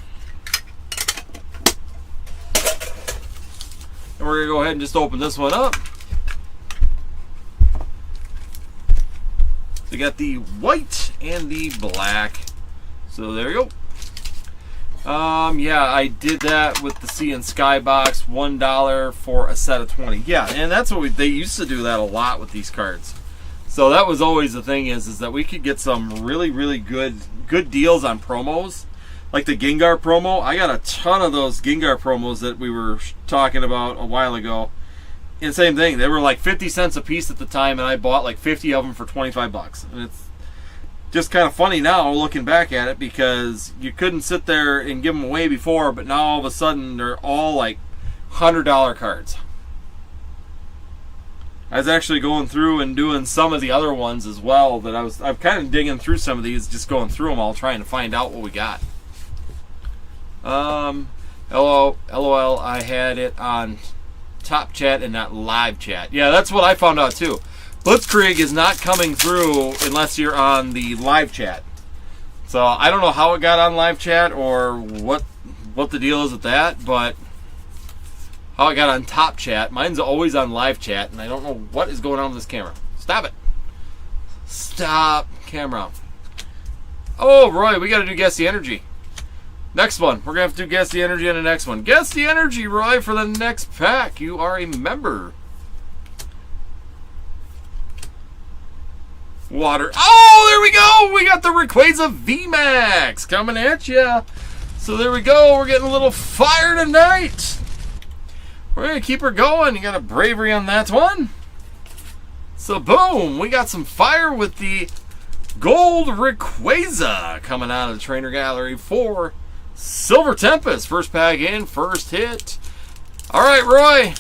And we're going to go ahead and just open this one up. We got the white and the black. So there you go. Yeah, I did that with the Sea and Sky box, $1 for a set of 20. Yeah, and that's what they used to do that a lot with these cards. So that was always the thing is that we could get some really, really good deals on promos. Like the Gengar promo. I got a ton of those Gengar promos that we were talking about a while ago. And same thing, they were like 50 cents a piece at the time, and I bought like 50 of them for 25 bucks. And it's just kind of funny now looking back at it, because you couldn't sit there and give them away before, but now all of a sudden they're all like $100 cards. I was actually going through and doing some of the other ones as well. That I'm kind of digging through some of these, just going through them all, trying to find out what we got. LOL, I had it on top chat and not live chat. Yeah, that's what I found out too. Blitzkrieg is not coming through unless you're on the live chat. So I don't know how it got on live chat or what the deal is with that, but how it got on top chat. Mine's always on live chat, and I don't know what is going on with this camera. Stop it. Stop, camera. Oh, Roy, we got to do Guess the Energy. Next one. We're going to have to do Guess the Energy on the next one. Guess the Energy, Roy, for the next pack. You are a member. Water. Oh, there we go. We got the Rayquaza VMAX coming at you. So there we go. We're getting a little fire tonight. We're going to keep her going. You got a bravery on that one. So boom. We got some fire with the gold Rayquaza coming out of the trainer gallery for Silver Tempest. First pack in, first hit. All right, Roy.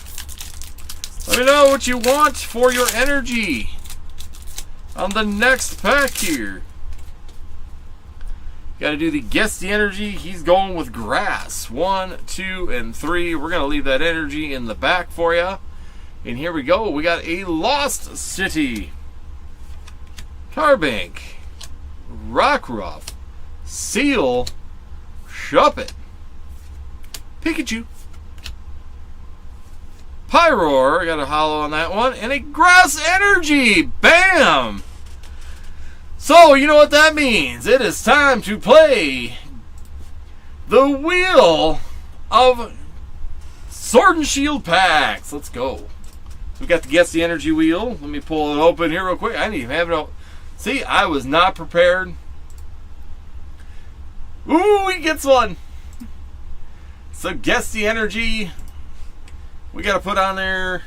Let me know what you want for your energy on the next pack here. Got to do the Guess the Energy. He's going with grass. 1, 2, and 3. We're going to leave that energy in the back for you. And here we go. We got a Lost City, Carbank, Rockruff, Seal, Shuppet, Pikachu, Pyroar, got a hollow on that one, and a Grass Energy. Bam! So, you know what that means. It is time to play the Wheel of Sword and Shield packs. Let's go. We got the Guess the Energy wheel. Let me pull it open here real quick. I didn't even have it open. See, I was not prepared. Ooh, he gets one. So Guess the Energy. We got to put on there.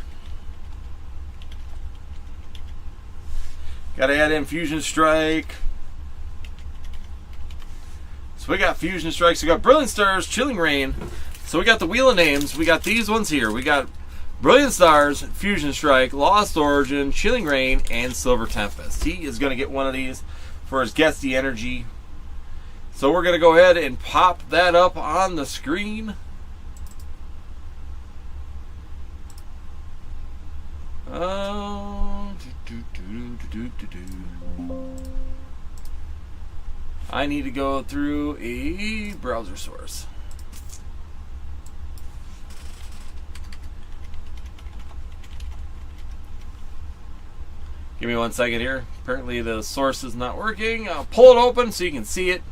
Got to add in Fusion Strike. So we got Fusion Strikes. We got Brilliant Stars, Chilling Rain. So we got the wheel of names. We got these ones here. We got Brilliant Stars, Fusion Strike, Lost Origin, Chilling Rain, and Silver Tempest. He is going to get one of these for his Guess the Energy. So we're going to go ahead and pop that up on the screen. I need to go through a browser source. Give me 1 second here. Apparently the source is not working. I'll pull it open so you can see it.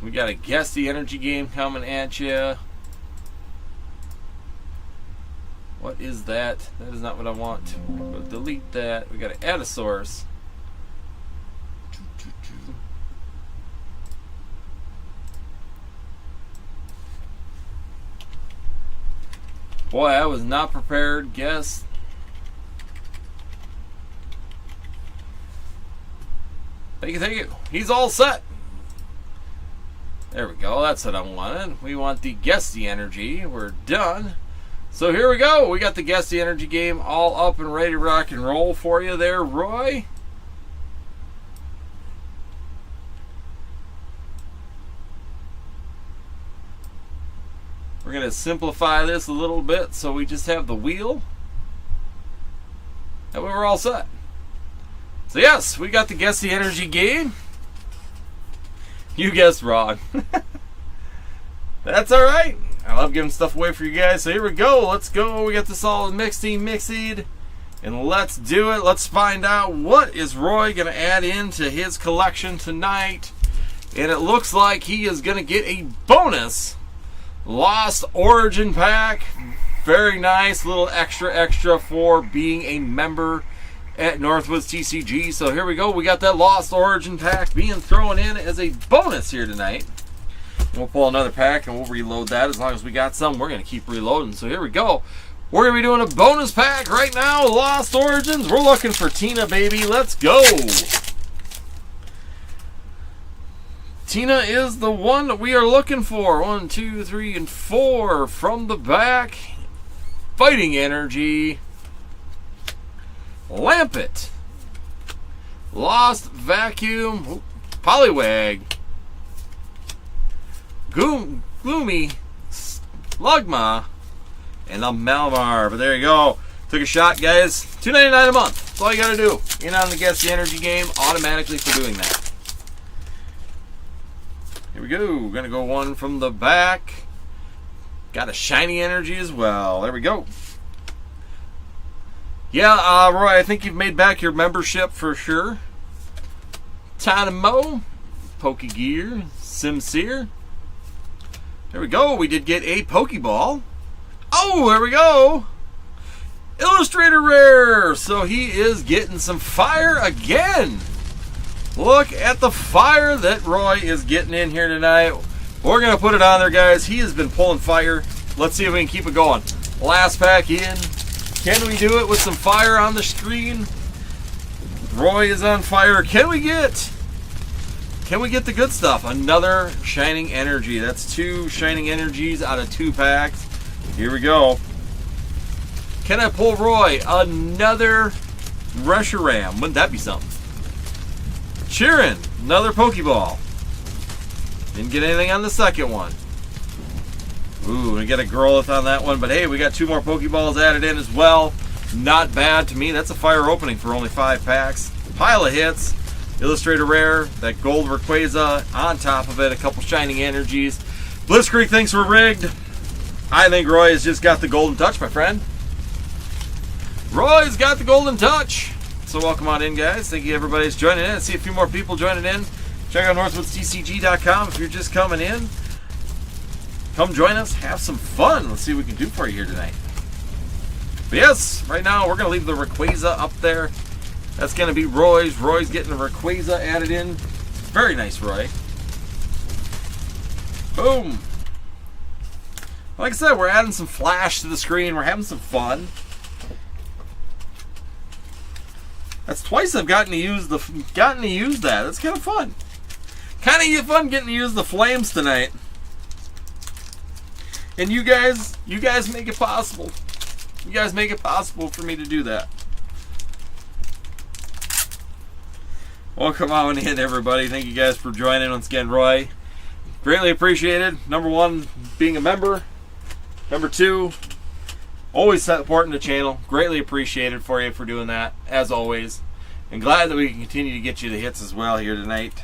We got a Guess the Energy game coming at you. What is that? That is not what I want. We'll delete that. We got to add a source. Boy, I was not prepared. Guess. Thank you, thank you. He's all set. There we go. That's what I wanted. We want the Guess the Energy. We're done. So here we go. We got the Guess the Energy game all up and ready to rock and roll for you there, Roy. We're going to simplify this a little bit so we just have the wheel. And we were all set. So yes, we got the Guess the Energy game. You guessed wrong. That's alright. I love giving stuff away for you guys. So here we go. Let's go. We got this all mixed. And let's do it. Let's find out what is Roy going to add into his collection tonight. And it looks like he is going to get a bonus Lost Origin pack. Very nice. Little extra for being a member at Northwoods TCG. So here we go. We got that Lost Origin pack being thrown in as a bonus here tonight. We'll pull another pack and we'll reload that. As long as we got some, we're going to keep reloading. So here we go. We're going to be doing a bonus pack right now. Lost Origins. We're looking for Tina, baby. Let's go. Tina is the one that we are looking for. 1, 2, 3, and 4 from the back. Fighting Energy. Lampet. Lost Vacuum. Poliwag. Gloomy, Slugma, and a Malamar. But there you go. Took a shot, guys. $2.99 a month. That's all you got to do. In on the Guess the Energy game automatically for doing that. Here we go. We're going to go one from the back. Got a shiny energy as well. There we go. Yeah, Roy, I think you've made back your membership for sure. Tynamo, Pokegear, Sincere. There we go. We did get a Pokeball. Oh, there we go. Illustrator Rare. So he is getting some fire again. Look at the fire that Roy is getting in here tonight. We're going to put it on there, guys. He has been pulling fire. Let's see if we can keep it going. Last pack in. Can we do it with some fire on the screen? Roy is on fire. Can we get the good stuff? Another Shining Energy. That's 2 Shining Energies out of 2 packs. Here we go. Can I pull Roy another Reshiram? Wouldn't that be something? Sheeran, another Pokeball. Didn't get anything on the second one. Ooh, we get a Growlithe on that one. But hey, we got 2 more Pokeballs added in as well. Not bad to me. That's a fire opening for only 5 packs. Pile of hits. Illustrator Rare. That gold Rayquaza on top of it. A couple Shining Energies. Blitzkrieg thinks we're rigged. I think Roy has just got the golden touch, my friend. Roy's got the golden touch. So welcome on in, guys. Thank you, everybody's joining in. I see a few more people joining in. Check out northwoodsTCG.com if you're just coming in. Come join us. Have some fun. Let's see what we can do for you here tonight. But yes, right now we're going to leave the Rayquaza up there. That's going to be Roy's. Roy's getting the Rayquaza added in. Very nice, Roy. Boom. Like I said, we're adding some flash to the screen. We're having some fun. That's twice I've gotten to use that. That's kind of fun. Kind of fun getting to use the flames tonight. And you guys make it possible. You guys make it possible for me to do that. Welcome on in, everybody. Thank you guys for joining once again, Roy. Greatly appreciated. Number 1, being a member. Number 2, always supporting the channel. Greatly appreciated for you for doing that, as always. And glad that we can continue to get you the hits as well here tonight.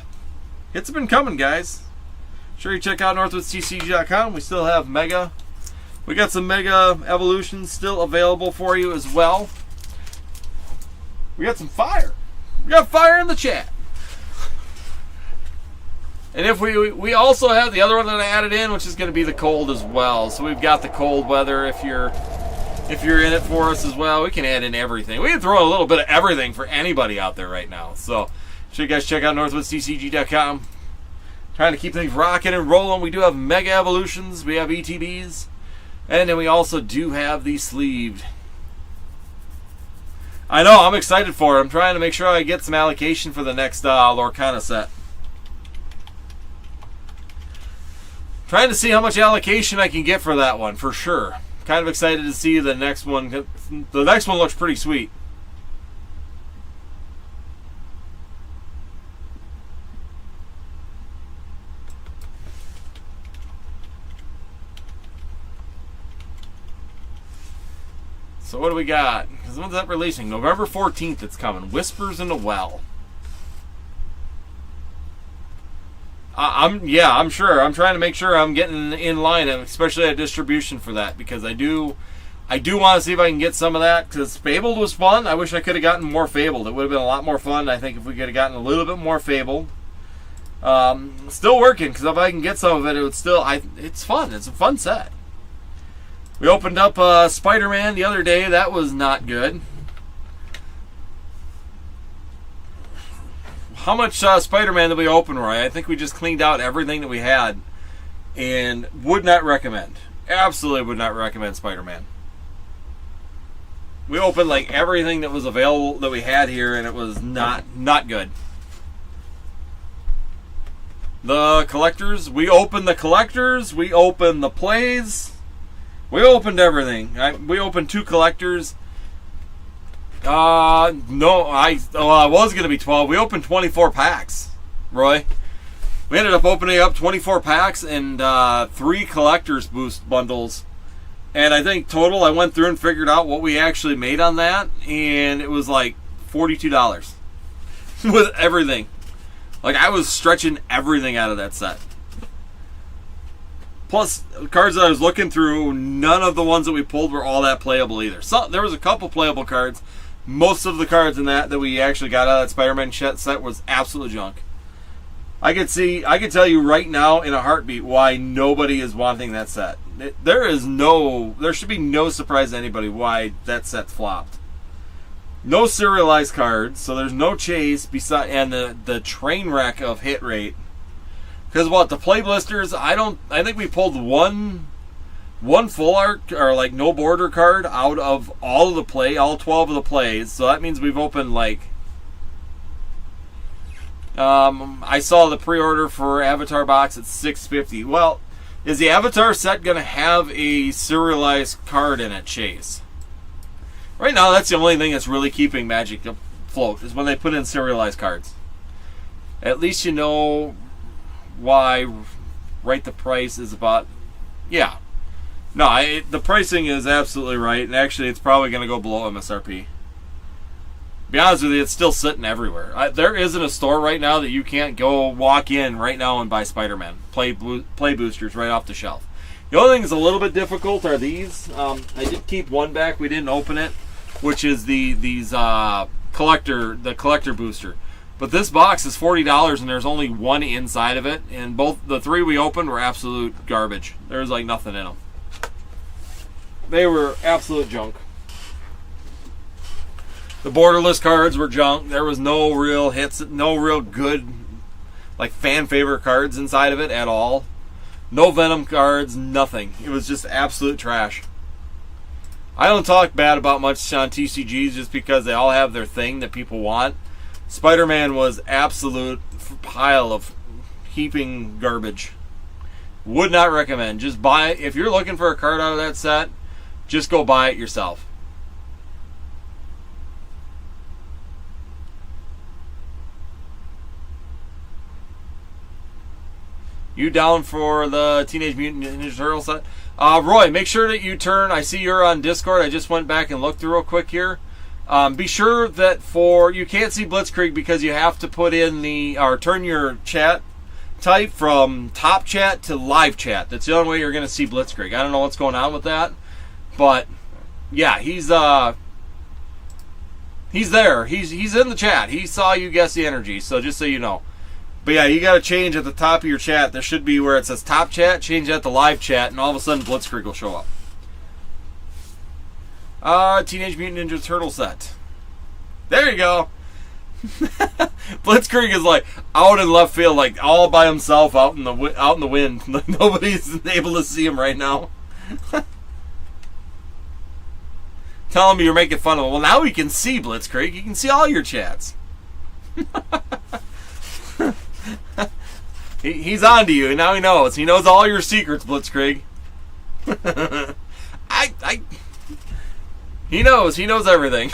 Hits have been coming, guys. Sure you check out northwoodsTCG.com. We still have Mega. We got some Mega Evolutions still available for you as well. We got some fire. We got fire in the chat. And if we also have the other one that I added in, which is going to be the cold as well. So we've got the cold weather if you're in it for us as well. We can add in everything. We can throw a little bit of everything for anybody out there right now. So sure you guys check out northwoodsTCG.com. Trying to keep things rocking and rolling. We do have Mega Evolutions. We have ETBs. And then we also do have the sleeved. I know, I'm excited for it. I'm trying to make sure I get some allocation for the next Lorcana set. Trying to see how much allocation I can get for that one, for sure. Kind of excited to see the next one. The next one looks pretty sweet. So what do we got? Because when's that releasing? November 14th it's coming. Whispers in the Well. I'm sure. I'm trying to make sure I'm getting in line, especially at distribution for that, because I do want to see if I can get some of that, because Fabled was fun. I wish I could have gotten more Fabled. It would have been a lot more fun, I think, if we could have gotten a little bit more Fabled. Still working, because if I can get some of it, it would still, it's fun. It's a fun set. We opened up Spider-Man the other day. That was not good. How much Spider-Man did we open, Roy? I think we just cleaned out everything that we had. And would not recommend. Absolutely would not recommend Spider-Man. We opened like everything that was available that we had here, and it was not good. The collectors. We opened the collectors. We opened the plays. We opened everything. We opened 2 collectors. No, I was going to be 12. We opened 24 packs, Roy. We ended up opening up 24 packs and 3 collector's boost bundles And I think total, I went through and figured out what we actually made on that, and it was like $42 with everything. Like, I was stretching everything out of that set. Plus, the cards that I was looking through, none of the ones that we pulled were all that playable either. So there was a couple playable cards. Most of the cards in that we actually got out of that Spider-Man set was absolute junk. I could tell you right now in a heartbeat why nobody is wanting that set. There should be no surprise to anybody why that set's flopped. No serialized cards, so there's no chase and the train wreck of hit rate. Because the play blisters, I think we pulled one full art or like no border card out of all 12 of the plays. So that means we've opened like I saw the pre-order for Avatar box at $650. Well, is the Avatar set going to have a serialized card in it, Chase? Right now, that's the only thing that's really keeping Magic afloat, is when they put in serialized cards. At least you know why Right the Price is about... Yeah. No, the pricing is absolutely right, and actually it's probably going to go below MSRP. Be honest with you, it's still sitting everywhere. There isn't a store right now that you can't go walk in right now and buy Spider-Man play boosters right off the shelf. The only thing that's a little bit difficult are these. I did keep one back. We didn't open it, which is the collector booster. But this box is $40 and there's only one inside of it. And both the three we opened were absolute garbage. There was like nothing in them. They were absolute junk. The borderless cards were junk. There was no real hits, no real good, like, fan favorite cards inside of it at all. No Venom cards, nothing. It was just absolute trash. I don't talk bad about much on TCGs just because they all have their thing that people want. Spider-Man was absolute pile of heaping garbage. Would not recommend. Just buy it. If you're looking for a card out of that set, just go buy it yourself. You down for the Teenage Mutant Ninja Turtle set? Roy, make sure that you turn. I see you're on Discord. I just went back and looked through real quick here. Be sure that you can't see Blitzkrieg because you have to put in turn your chat type from top chat to live chat. That's the only way you're going to see Blitzkrieg. I don't know what's going on with that, but yeah, he's there. He's in the chat. He saw you guess the energy. So just so you know. But yeah, you got to change at the top of your chat. There should be where it says top chat. Change that to live chat, and all of a sudden Blitzkrieg will show up. Teenage Mutant Ninja Turtle set. There you go. Blitzkrieg is like out in left field, like all by himself out in the wind. Nobody's able to see him right now. Tell him you're making fun of him. Well, now we can see Blitzkrieg. You can see all your chats. He's on to you, and now he knows. He knows all your secrets, Blitzkrieg. He knows everything.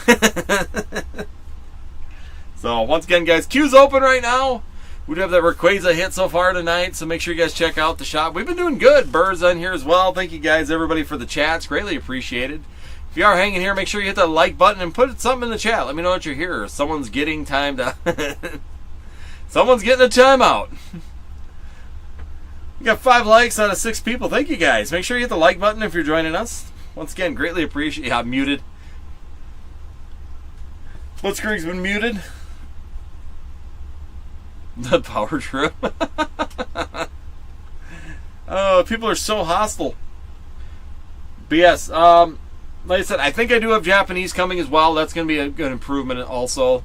So, once again, guys, queue's open right now. We do have that Rayquaza hit so far tonight, so make sure you guys check out the shop. We've been doing good. Burr's on here as well. Thank you guys, everybody, for the chats. Greatly appreciated. If you are hanging here, make sure you hit that like button and put something in the chat. Let me know that you're here. Someone's getting timed out. Someone's getting a timeout. We got 5 likes out of 6 people. Thank you, guys. Make sure you hit the like button if you're joining us. Once again, greatly appreciate. Yeah, I'm muted. Blitzkrieg's been muted. The power trip. Oh, people are so hostile. But yes, like I said, I think I do have Japanese coming as well. That's going to be a good improvement also.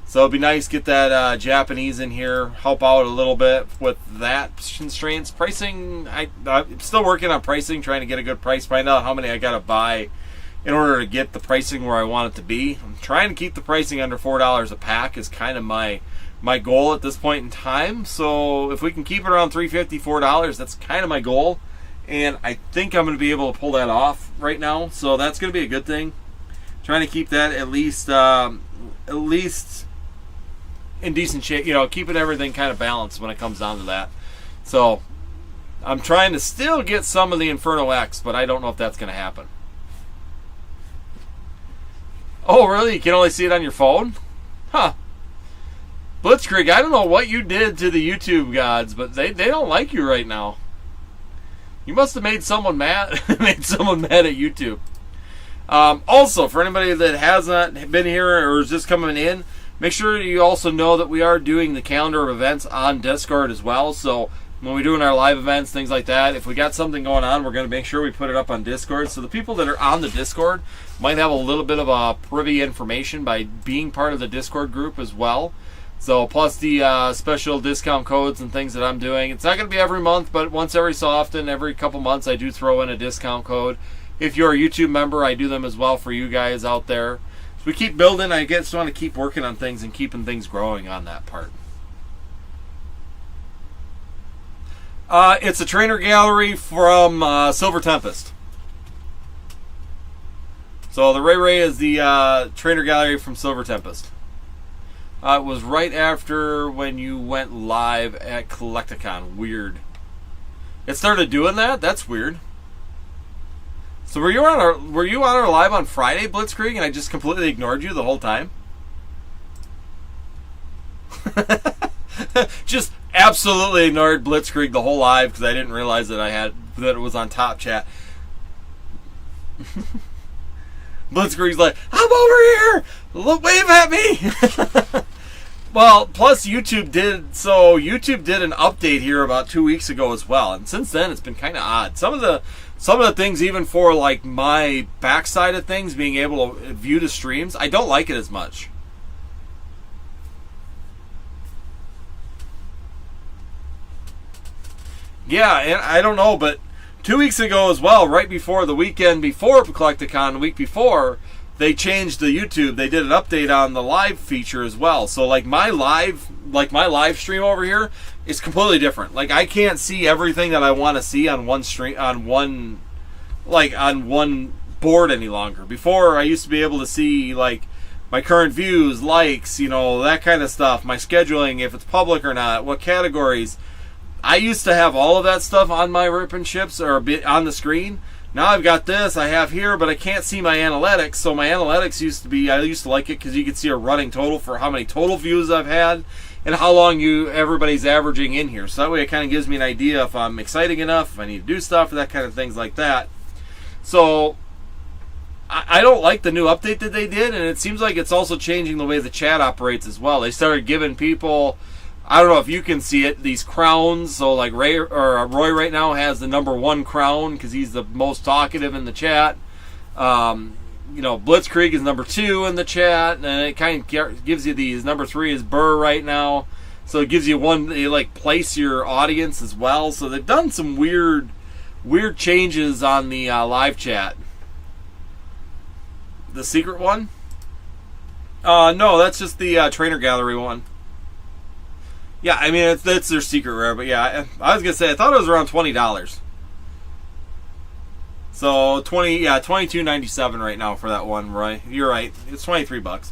So it'd be nice to get that Japanese in here, help out a little bit with that constraints. Pricing, I'm still working on pricing, trying to get a good price, find out how many I got to buy in order to get the pricing where I want it to be. I'm trying to keep the pricing under $4 a pack is kind of my goal at this point in time. So if we can keep it around $3.50, $4, that's kind of my goal. And I think I'm going to be able to pull that off right now. So that's going to be a good thing. Trying to keep that at least in decent shape, keeping everything kind of balanced when it comes down to that. So I'm trying to still get some of the Inferno X, but I don't know if that's going to happen. Oh, really? You can only see it on your phone? Huh. Blitzkrieg, I don't know what you did to the YouTube gods, but they don't like you right now. You must have made someone mad. Made someone mad at YouTube. Also, for anybody that has not been here or is just coming in, make sure you also know that we are doing the calendar of events on Discord as well. So when we're doing our live events, things like that, if we got something going on, we're going to make sure we put it up on Discord. So the people that are on the Discord might have a little bit of privy information by being part of the Discord group as well. So plus the special discount codes and things that I'm doing. It's not going to be every month, but once every so often, every couple months, I do throw in a discount code. If you're a YouTube member, I do them as well for you guys out there. So we keep building. I just want to keep working on things and keeping things growing on that part. It's a trainer gallery from Silver Tempest. So the Ray is the trainer gallery from Silver Tempest. It was right after when you went live at Collecticon. Weird. It started doing that? That's weird. So were you on our live on Friday, Blitzkrieg, and I just completely ignored you the whole time? Just absolutely ignored Blitzkrieg the whole live because I didn't realize that it was on Top Chat. Blitzkrieg's like, I'm over here! Look, wave at me! Well, plus YouTube did an update here about 2 weeks ago as well, and since then it's been kind of odd. Some of the things, even for like my backside of things, being able to view the streams, I don't like it as much. Yeah, and I don't know, but 2 weeks ago as well, right before the weekend before Collecticon, the week before, they changed the YouTube. They did an update on the live feature as well. So like my live stream over here is completely different. Like I can't see everything that I want to see on one stream, on one board any longer. Before I used to be able to see like my current views, likes, that kind of stuff, my scheduling, if it's public or not, what categories. I used to have all of that stuff on my rip and chips or on the screen. Now I've got this I have here, but I can't see my analytics. So my analytics I used to like it because you could see a running total for how many total views I've had and how long everybody's averaging in here. So that way it kind of gives me an idea if I'm exciting enough, if I need to do stuff, that kind of things like that. So I don't like the new update that they did, and it seems like it's also changing the way the chat operates as well. They started giving people, I don't know if you can see it, these crowns. So like Roy right now has the #1 crown because he's the most talkative in the chat. Blitzkrieg is #2 in the chat, and it kind of gives you these. #3 is Burr right now, so it gives you they like place your audience as well. So they've done some weird changes on the live chat. The secret one? No, that's just the trainer gallery one. Yeah, I mean, it's their secret rare, but yeah, I was going to say, I thought it was around $20. So, $22.97 right now for that one, Roy. You're right, it's $23.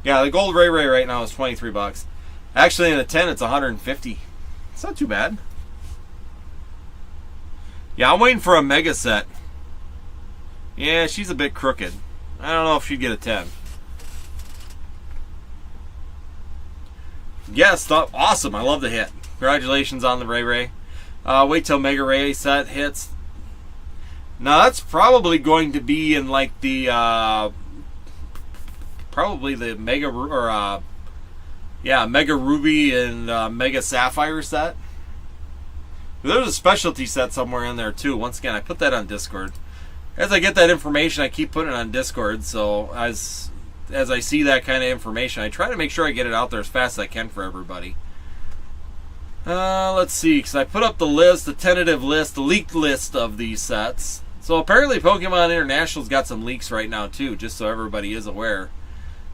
Yeah, the gold Ray right now is $23. Actually, in a 10, it's $150. It's not too bad. Yeah, I'm waiting for a mega set. Yeah, she's a bit crooked. I don't know if she'd get a 10. Yes, awesome. I love the hit. Congratulations on the Ray. Wait till Mega Ray set hits. Now that's probably going to be in like the probably the Mega Mega Ruby and Mega Sapphire set. There's a specialty set somewhere in there too. Once again, I put that on Discord. As I get that information, I keep putting it on Discord. So as I see that kind of information, I try to make sure I get it out there as fast as I can for everybody. Let's see, because I put up the list, the tentative list, the leaked list of these sets. So apparently Pokemon International's got some leaks right now too, just so everybody is aware.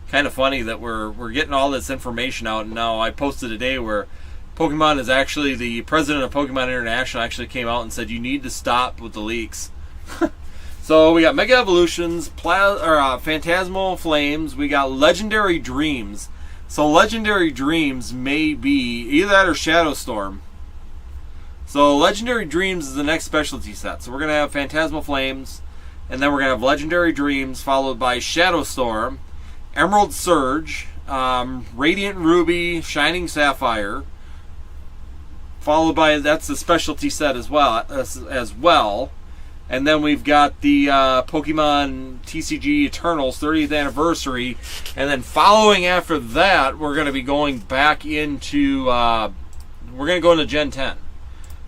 Kind of funny that we're getting all this information out, and now I posted a day where Pokemon is actually, the president of Pokemon International actually came out and said you need to stop with the leaks. So we got Mega Evolutions, Phantasmal Flames, we got Legendary Dreams. So Legendary Dreams may be either that or Shadow Storm. So Legendary Dreams is the next specialty set. So we're going to have Phantasmal Flames, and then we're going to have Legendary Dreams, followed by Shadow Storm, Emerald Surge, Radiant Ruby, Shining Sapphire, followed by, that's the specialty set as well. And then we've got the Pokemon TCG Eternals 30th Anniversary. And then following after that, we're going to be going back into, we're going to go into Gen 10.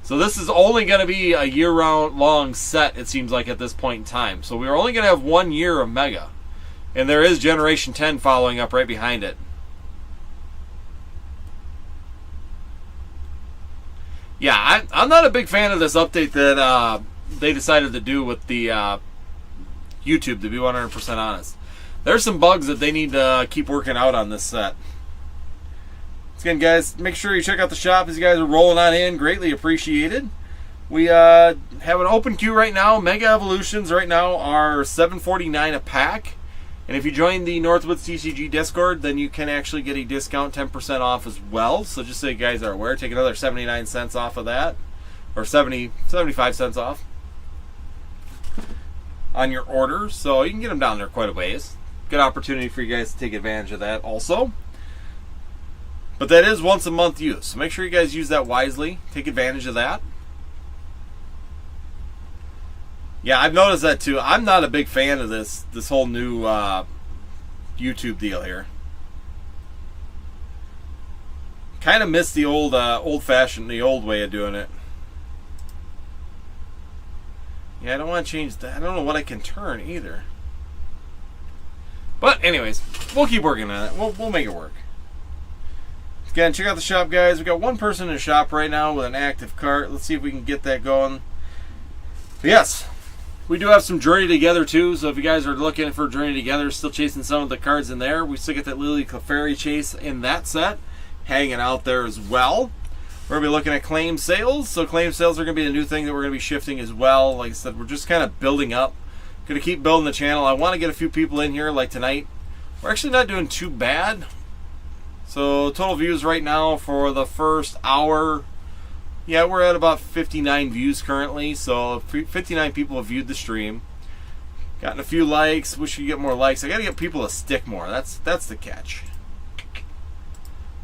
So this is only going to be a year-round long set, it seems like, at this point in time. So we're only going to have 1 year of Mega. And there is Generation 10 following up right behind it. Yeah, I'm not a big fan of this update that they decided to do with the YouTube, to be 100% honest. There's some bugs that they need to keep working out on this set. Again, guys, make sure you check out the shop as you guys are rolling on in. Greatly appreciated. We have an open queue right now. Mega Evolutions right now are $7.49 a pack. And if you join the Northwoods TCG Discord, then you can actually get a discount 10% off as well. So just so you guys are aware, take another 79 cents off of that. Or 75 cents off on your order. So you can get them down there quite a ways. Good opportunity for you guys to take advantage of that also. But that is once a month use. So make sure you guys use that wisely. Take advantage of that. Yeah, I've noticed that too. I'm not a big fan of this whole new YouTube deal here. Kind of miss the old-fashioned, the old way of doing it. Yeah, I don't want to change that. I don't know what I can turn either. But anyways, we'll keep working on it. We'll make it work. Again, check out the shop, guys. We got one person in the shop right now with an active cart. Let's see if we can get that going. But yes, we do have some Journey Together too. So if you guys are looking for Journey Together, still chasing some of the cards in there, we still get that Lily Clefairy chase in that set hanging out there as well. We're going to be looking at claim sales. So claim sales are going to be a new thing that we're going to be shifting as well. Like I said, we're just kind of building up. Going to keep building the channel. I want to get a few people in here like tonight. We're actually not doing too bad. So total views right now for the first hour, yeah, we're at about 59 views currently. So 59 people have viewed the stream. Gotten a few likes. Wish you could get more likes. I got to get people to stick more. That's the catch.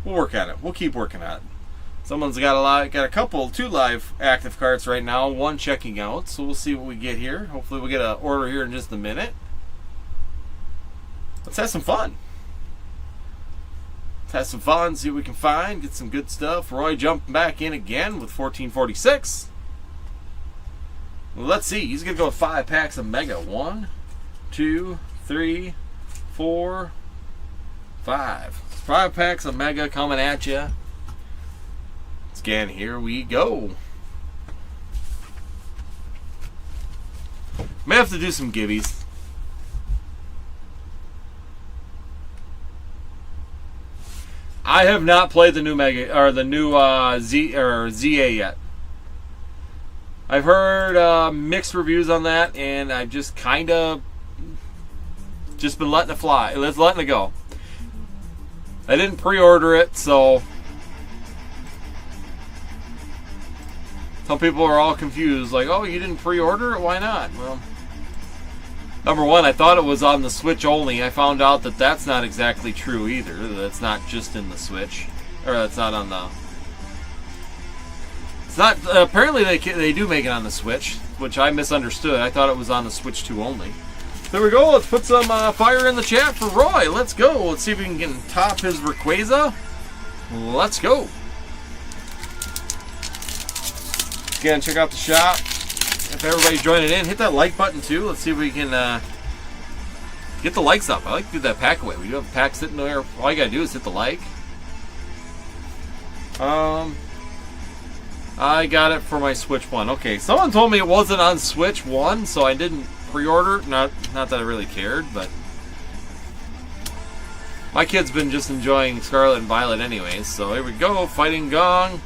We'll work on it. We'll keep working on it. Someone's got two live active cards right now, one checking out. So we'll see what we get here. Hopefully we'll get an order here in just a minute. Let's have some fun. Let's have some fun, see what we can find, get some good stuff. Roy jumping back in again with 1446. Well, let's see. He's going to go with 5 packs of Mega. 1, 2, 3, 4, 5. 5 packs of Mega coming at you. Again, here we go. May have to do some gibbies. I have not played the new Mega or the new ZA yet. I've heard mixed reviews on that, and I've just kind of just been letting it fly. Letting it go. I didn't pre-order it, so some people are all confused. Like, oh, you didn't pre-order it? Why not? Well, number one, I thought it was on the Switch only. I found out that that's not exactly true either. That's not just in the Switch, or that's not on the. It's not. Apparently, they do make it on the Switch, which I misunderstood. I thought it was on the Switch 2 only. There we go. Let's put some fire in the chat for Roy. Let's go. Let's see if we can get top his Rayquaza. Let's go. Again, check out the shop. If everybody's joining in, hit that like button too. Let's see if we can get the likes up. I like to do that pack away. We do have a pack sitting there. All you gotta do is hit the like. I got it for my Switch 1. Okay, someone told me it wasn't on Switch 1, so I didn't pre-order. Not that I really cared, but my kid's been just enjoying Scarlet and Violet anyways. So here we go. Fighting Gong.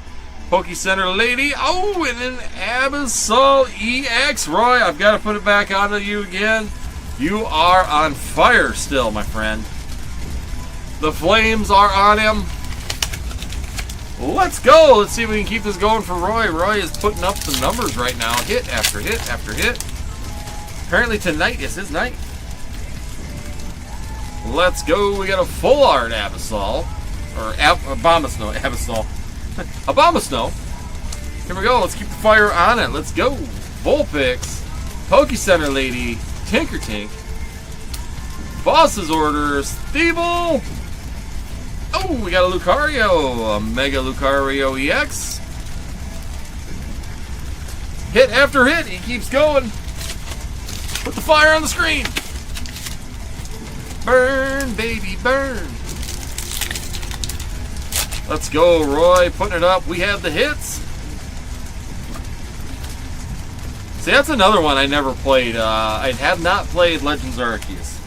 Poke Center Lady. Oh, and an Absol EX. Roy, I've got to put it back onto you again. You are on fire still, my friend. The flames are on him. Let's go. Let's see if we can keep this going for Roy. Roy is putting up some numbers right now. Hit after hit after hit. Apparently tonight is his night. Let's go. We got a full art Absol. Or Abomasnow. Absol. Abomasnow. Here we go. Let's keep the fire on it. Let's go. Vulpix. Pokecenter Lady. Tinkertink. Boss's Orders. Thievul. Oh, we got a Lucario. A Mega Lucario EX. Hit after hit. He keeps going. Put the fire on the screen. Burn, baby, burn. Let's go, Roy. Putting it up. We have the hits. See, that's another one I never played. I have not played Legends Arceus.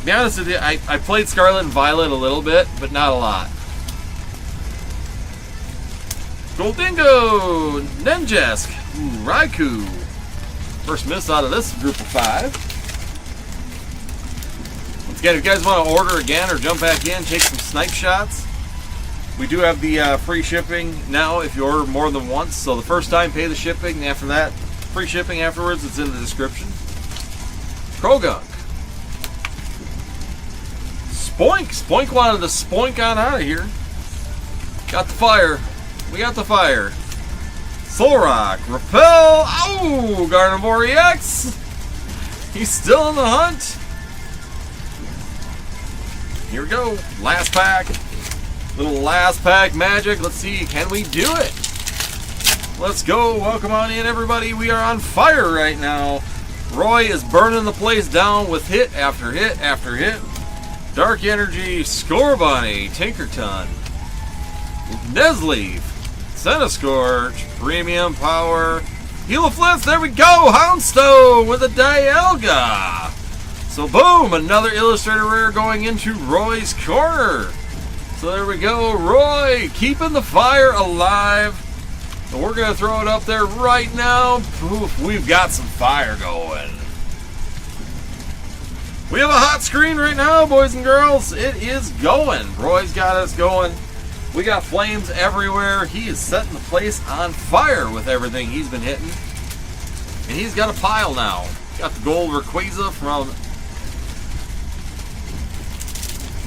To be honest with you, I played Scarlet and Violet a little bit, but not a lot. Goldingo! Ninjask! Ooh, Raikou! First miss out of this group of 5. Once again, if you guys want to order again or jump back in, take some snipe shots. We do have the free shipping now if you order more than once. So the first time, pay the shipping. And after that, free shipping afterwards. It's in the description. Krogunk. Spoink! Spoink wanted to spoink on out of here. Got the fire. We got the fire. Solrock. Repel. Oh! Gardevoir EX. He's still in the hunt. Here we go. Last pack. Little last pack magic. Let's see. Can we do it? Let's go. Welcome on in, everybody. We are on fire right now. Roy is burning the place down with hit after hit after hit. Dark Energy, Scorbunny, Tinkerton, Nesleaf, Centiskorch, Premium Power, Heliflitz, there we go! Houndstone with a Dialga! So boom, another Illustrator Rare going into Roy's corner. So there we go, Roy keeping the fire alive. And we're going to throw it up there right now. Poof, we've got some fire going. We have a hot screen right now, boys and girls. It is going. Roy's got us going. We got flames everywhere. He is setting the place on fire with everything he's been hitting. And he's got a pile now. Got the gold Rayquaza from...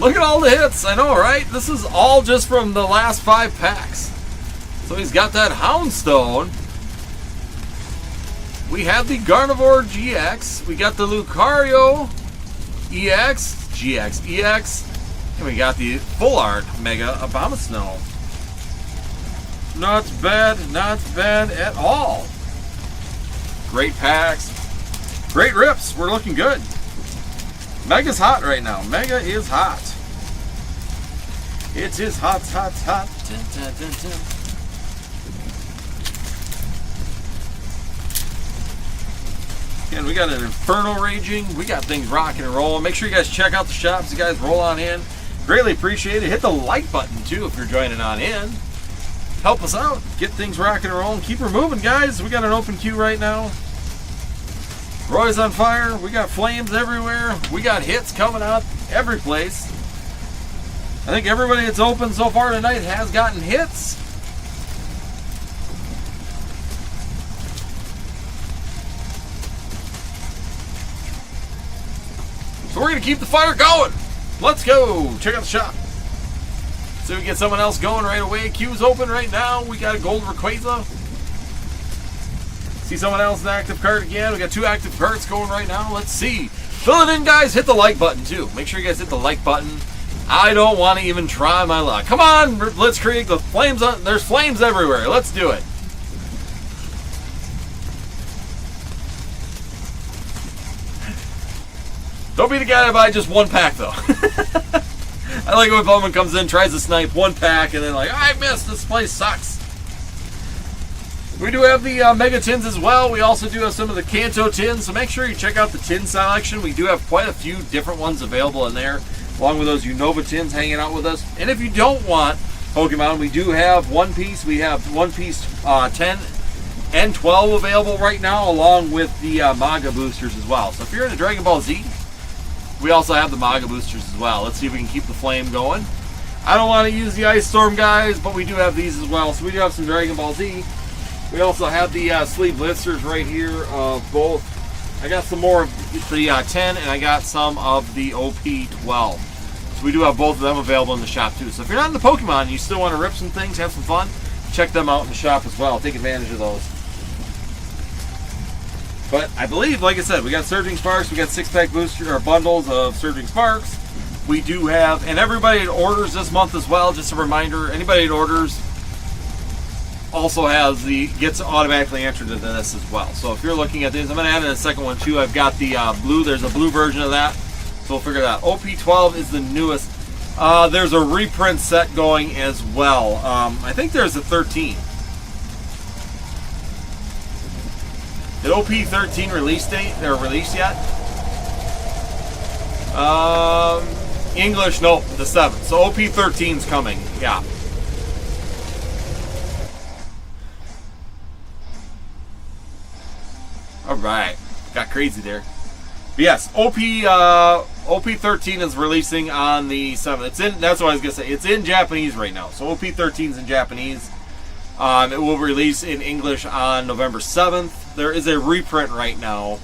Look at all the hits. I know, right? This is all just from the last 5 packs. So he's got that Houndstone. We have the Gardevoir GX. We got the Lucario EX, GX, EX, and we got the full art Mega Abomasnow. Not bad at all. Great packs, great rips. We're looking good. Mega's hot right now. Mega is hot. It is hot, hot, hot. Dun, dun, dun, dun. Again, we got an Inferno raging. We got things rocking and rolling. Make sure you guys check out the shops. You guys roll on in. Greatly appreciate it. Hit the like button, too, if you're joining on in. Help us out. Get things rocking and rolling. Keep her moving, guys. We got an open queue right now. Roy's on fire. We got flames everywhere. We got hits coming out every place. I think everybody that's open so far tonight has gotten hits. So we're going to keep the fire going. Let's go. Check out the shop. So we get someone else going right away. Queue's open right now. We got a gold Rayquaza. See someone else, an active card again. We got 2 active cards going right now. Let's see. Fill it in, guys. Hit the like button, too. Make sure you guys hit the like button. I don't want to even try my luck. Come on. Let's create the flames. There's flames everywhere. Let's do it. Don't be the guy to buy just 1 pack, though. I like it when Bowman comes in, tries to snipe 1 pack, and then like, I missed. This place sucks. We do have the Mega Tins as well. We also do have some of the Kanto Tins, so make sure you check out the tin selection. We do have quite a few different ones available in there, along with those Unova Tins hanging out with us. And if you don't want Pokemon, we do have One Piece. We have One Piece 10 and 12 available right now, along with the Manga Boosters as well. So if you're into Dragon Ball Z, we also have the Manga Boosters as well. Let's see if we can keep the flame going. I don't want to use the Ice Storm guys, but we do have these as well. So we do have some Dragon Ball Z. We also have the sleeve blisters right here of both. I got some more of the 10, and I got some of the OP12. So we do have both of them available in the shop too. So if you're not into Pokemon and you still want to rip some things, have some fun, check them out in the shop as well. Take advantage of those. But I believe, like I said, we got Surging Sparks. We got 6-pack booster or bundles of Surging Sparks. We do have, and everybody that orders this month as well, just a reminder, anybody that orders also gets automatically entered into this as well. So if you're looking at this, I'm going to add in a second one too. I've got the blue. There's a blue version of that. So we'll figure that out. OP12 is the newest. There's a reprint set going as well. I think there's a 13. Did OP13 release yet? English, nope, the 7th. So OP13's coming, yeah. Alright, got crazy there. But yes, OP13 is releasing on the 7th. That's what I was going to say. It's in Japanese right now. So OP13's in Japanese. It will release in English on November 7th. There is a reprint right now.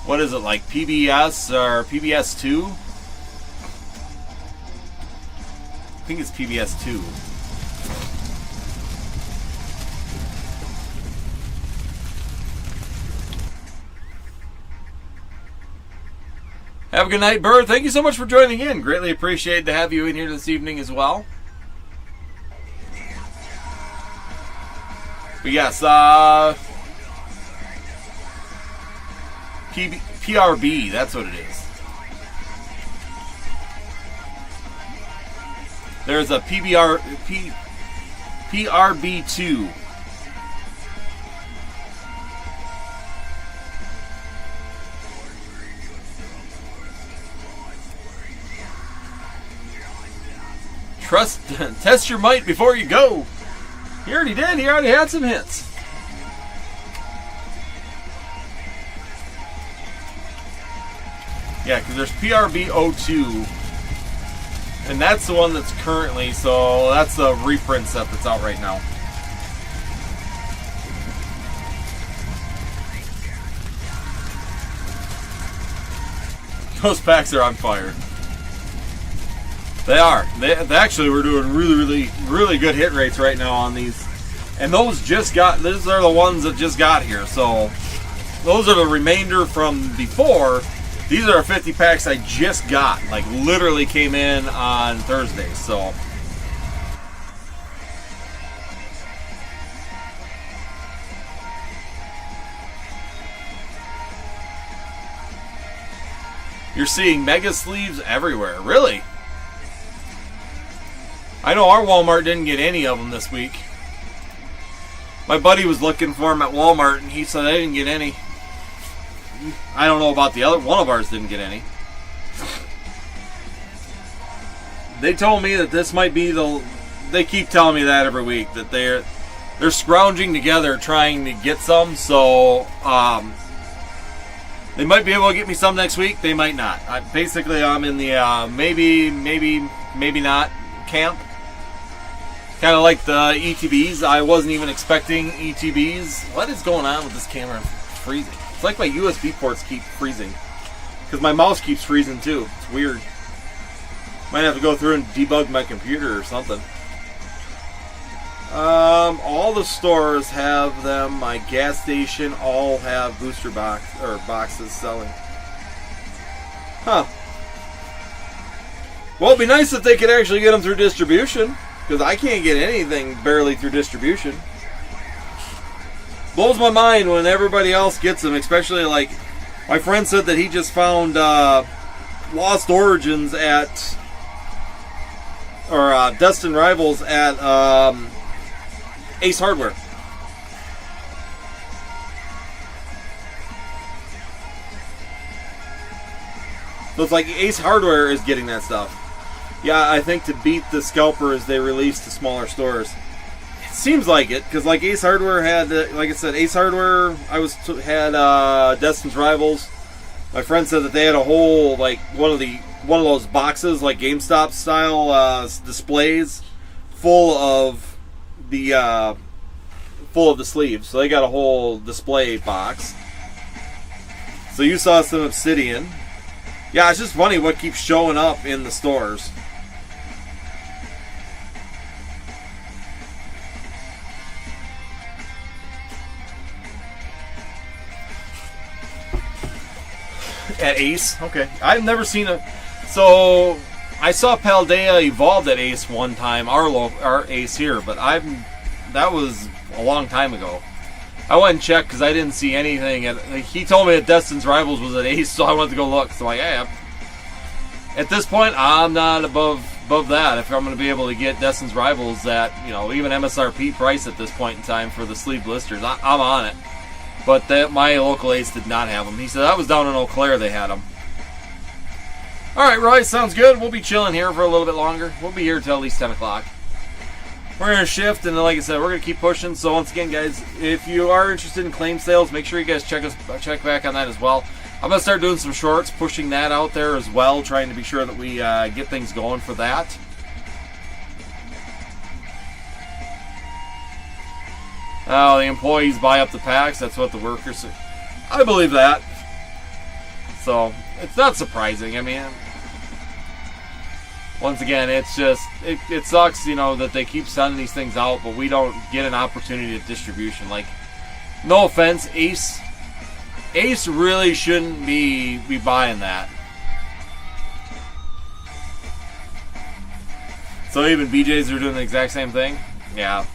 What is it, like PBS or PBS2? I think it's PBS2. Have a good night, Bird. Thank you so much for joining in. Greatly appreciate to have you in here this evening as well. But yes, PRB, that's what it is. There's a PRB2. Test your might before you go. He already did. He already had some hits. Yeah, because there's PRB02. And that's the one that's currently, so that's the reprint set that's out right now. Those packs are on fire. They are. They actually, we're doing really good hit rates right now on these. And those are the ones that just got here. So those are the remainder from before. These are 50 packs I just got. Like literally came in on Thursday. So you're seeing mega sleeves everywhere. Really? I know our Walmart didn't get any of them this week. My buddy was looking for them at Walmart, and he said I didn't get any. I don't know about the other. One of ours didn't get any. They told me that this might be they keep telling me that every week, that they're scrounging together trying to get some. So they might be able to get me some next week. They might not. Basically, I'm in the maybe not camp. Kind of like the ETBs. I wasn't even expecting ETBs. What is going on with this camera? It's freezing. It's like my USB ports keep freezing. Because my mouse keeps freezing too. It's weird. Might have to go through and debug my computer or something. All the stores have them. My gas station all have booster boxes selling. Huh. Well, it'd be nice if they could actually get them through distribution. Because I can't get anything barely through distribution. Blows my mind when everybody else gets them, especially like my friend said that he just found Lost Origins at, or Destined Rivals at Ace Hardware. So it's like Ace Hardware is getting that stuff. Yeah, I think to beat the scalpers, they released to smaller stores. It seems like it, because like Ace Hardware had, like I said, Ace Hardware, had Destined Rivals. My friend said that they had a whole, like, one one of those boxes, like GameStop style displays, full of the sleeves. So they got a whole display box. So you saw some Obsidian. Yeah, it's just funny what keeps showing up in the stores. At Ace? Okay. I've never seen a... So, I saw Paldea Evolved at Ace one time, our Ace here, but that was a long time ago. I went and checked because I didn't see anything. He told me that Destin's Rivals was at Ace, so I went to go look. So I'm like, hey, at this point, I'm not above that. If I'm going to be able to get Destin's Rivals at, even MSRP price at this point in time for the sleeve blisters, I'm on it. But my local Ace did not have them. He said, I was down in Eau Claire, they had them. Alright, Roy, sounds good. We'll be chilling here for a little bit longer. We'll be here until at least 10 o'clock. We're going to shift, and like I said, we're going to keep pushing. So once again, guys, if you are interested in claim sales, make sure you guys check back on that as well. I'm going to start doing some shorts, pushing that out there as well, trying to be sure that we get things going for that. Oh, the employees buy up the packs. That's what the workers say. I believe that. So, it's not surprising. I mean, once again, it's just, it sucks, that they keep sending these things out, but we don't get an opportunity at distribution. Like, no offense, Ace really shouldn't be buying that. So even BJs are doing the exact same thing? Yeah.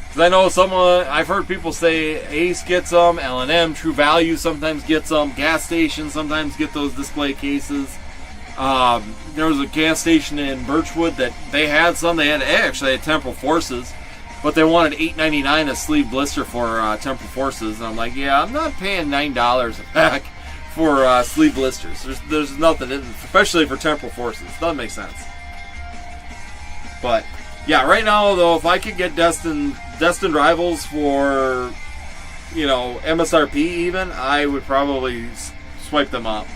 Because I know I've heard people say Ace gets them, L&M, True Value sometimes gets them, gas stations sometimes get those display cases. There was a gas station in Birchwood that they had some. They actually had Temporal Forces, but they wanted $8.99 a sleeve blister for Temporal Forces. And I'm like, yeah, I'm not paying $9 a pack for sleeve blisters. There's nothing, especially for Temporal Forces. Doesn't make sense. But yeah, right now though, if I could get Destin Rivals for, MSRP even, I would probably swipe them up.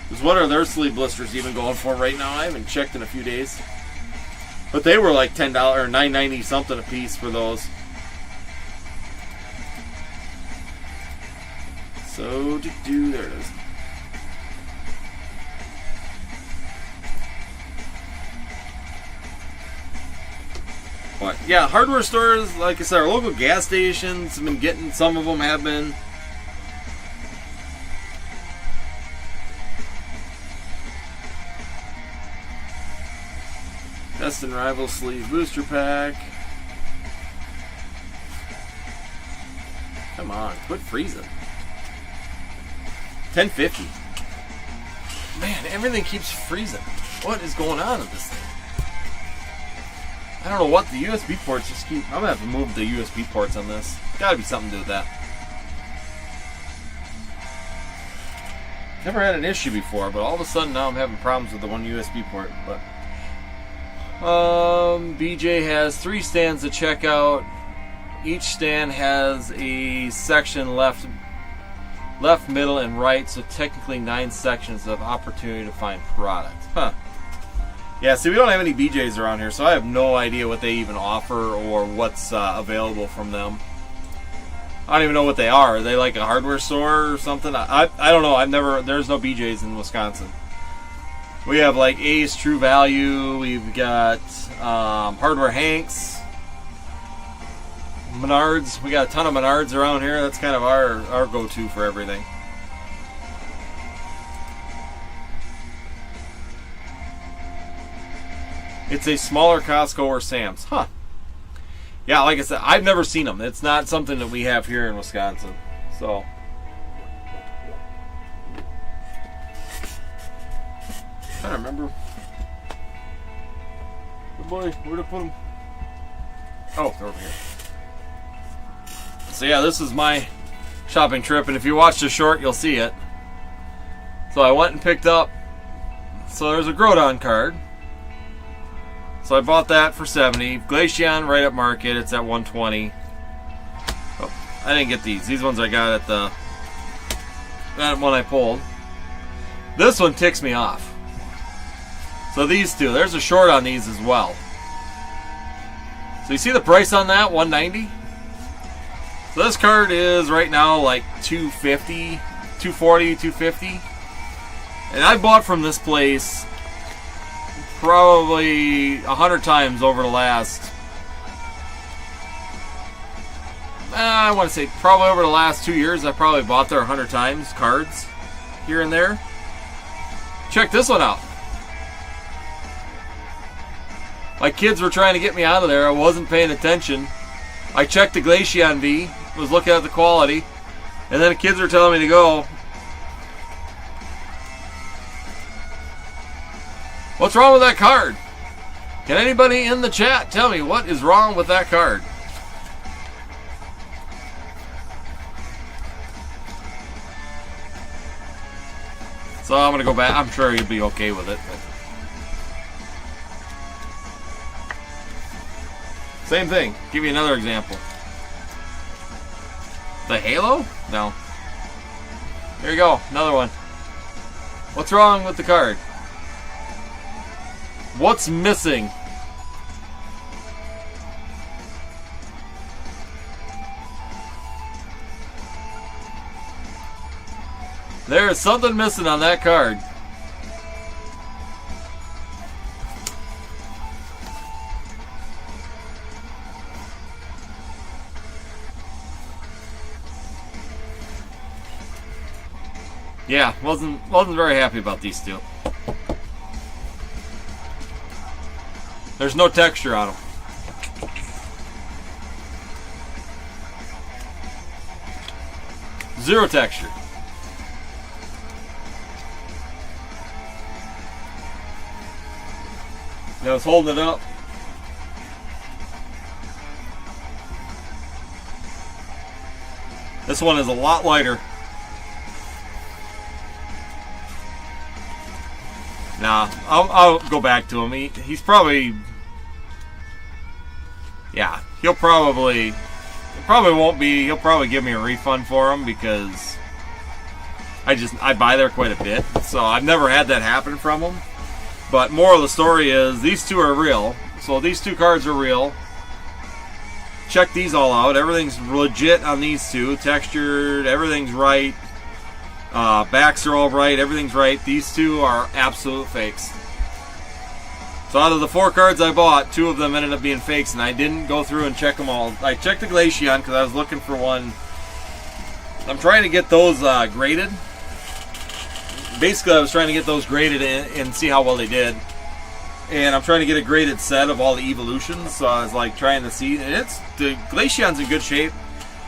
Because what are their sleeve blisters even going for right now? I haven't checked in a few days. But they were like $10 or $9.90 something a piece for those. So, there it is. But yeah, hardware stores, like I said, our local gas stations have been getting, some of them have been. Destin Rival Sleeve Booster Pack. Come on, quit freezing. 1050. Man, everything keeps freezing. What is going on with this thing? I don't know what, the USB ports just keep... I'm going to have to move the USB ports on this. Got to be something to do with that. Never had an issue before, but all of a sudden now I'm having problems with the one USB port. But BJ has 3 stands to check out. Each stand has a section left, middle, and right, so technically 9 sections of opportunity to find product. Huh. Yeah, see, we don't have any BJs around here, so I have no idea what they even offer or what's available from them. I don't even know what they are. Are they like a hardware store or something? I don't know. There's no BJs in Wisconsin. We have like Ace, True Value. We've got Hardware Hanks, Menards. We got a ton of Menards around here. That's kind of our go-to for everything. It's a smaller Costco or Sam's. Huh. Yeah, like I said, I've never seen them. It's not something that we have here in Wisconsin. So. I don't remember. Good boy, where'd I put them? Oh, they're over here. So yeah, this is my shopping trip, and if you watch the short, you'll see it. So I went and picked up, so there's a Groudon card. So I bought that for $70. Glaceon right at market, it's at $120. Oh, I didn't get these. These ones I got at that one I pulled. This one ticks me off. So these two, there's a short on these as well. So you see the price on that, $190? So this card is right now like $250, $240, $250. And I bought from this place probably 100 times over the last, I want to say probably over the last 2 years. I probably bought there 100 times, cards here and there. Check this one out. My kids were trying to get me out of there. I wasn't paying attention. I checked the Glaceon V, was looking at the quality, and then the kids were telling me to go. What's wrong with that card? Can anybody in the chat tell me what is wrong with that card? So I'm going to go back. I'm sure you'll be okay with it. But same thing. Give you another example. The Halo? No. Here you go. Another one. What's wrong with the card? What's missing? There is something missing on that card. Yeah, wasn't very happy about these two. There's no texture on them. Zero texture. I was holding it up. This one is a lot lighter. Nah, I'll go back to him. He's probably, yeah, he'll probably give me a refund for him because I buy there quite a bit. So I've never had that happen from him. But moral of the story is these two are real. So these two cards are real. Check these all out. Everything's legit on these two. Textured, everything's right. Backs are all right. Everything's right. These two are absolute fakes. So out of the 4 cards I bought, 2 of them ended up being fakes, and I didn't go through and check them all. I checked the Glaceon because I was looking for one. I'm trying to get those graded. Basically, I was trying to get those graded and see how well they did. And I'm trying to get a graded set of all the evolutions. So I was like trying to see. And the Glaceon's in good shape.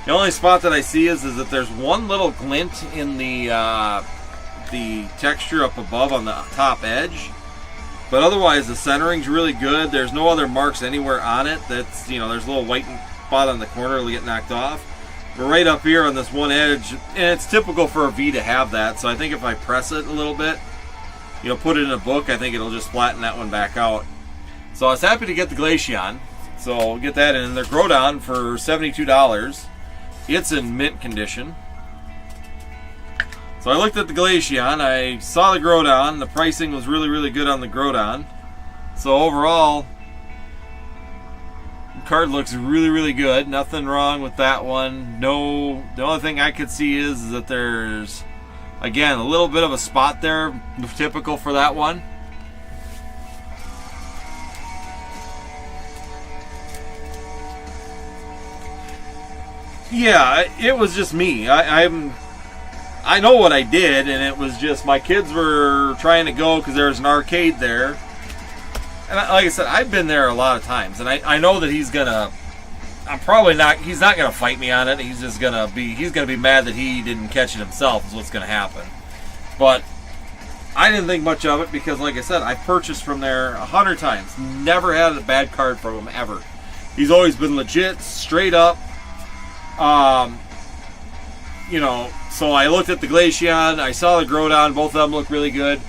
The only spot that I see is that there's one little glint in the texture up above on the top edge. But otherwise, the centering's really good. There's no other marks anywhere on it. That's, there's a little white spot on the corner that'll get knocked off. But right up here on this one edge, and it's typical for a V to have that. So I think if I press it a little bit, put it in a book, I think it'll just flatten that one back out. So I was happy to get the Glaceon. So we'll get that in. They're Groudon for $72. It's in mint condition. So I looked at the Glaceon. I saw the Groudon. The pricing was really, really good on the Groudon. So overall, the card looks really, really good. Nothing wrong with that one. No, the only thing I could see is that there's, again, a little bit of a spot there, typical for that one. Yeah, it was just me. I know what I did, and it was just my kids were trying to go because there's an arcade there. And like I said, I've been there a lot of times, and I know that he's not gonna fight me on it. He's gonna be mad that he didn't catch it himself is what's gonna happen. But I didn't think much of it because, like I said, I purchased from there 100 times. Never had a bad card from him ever. He's always been legit, straight up. So I looked at the Glaceon, I saw the Groudon, both of them look really good.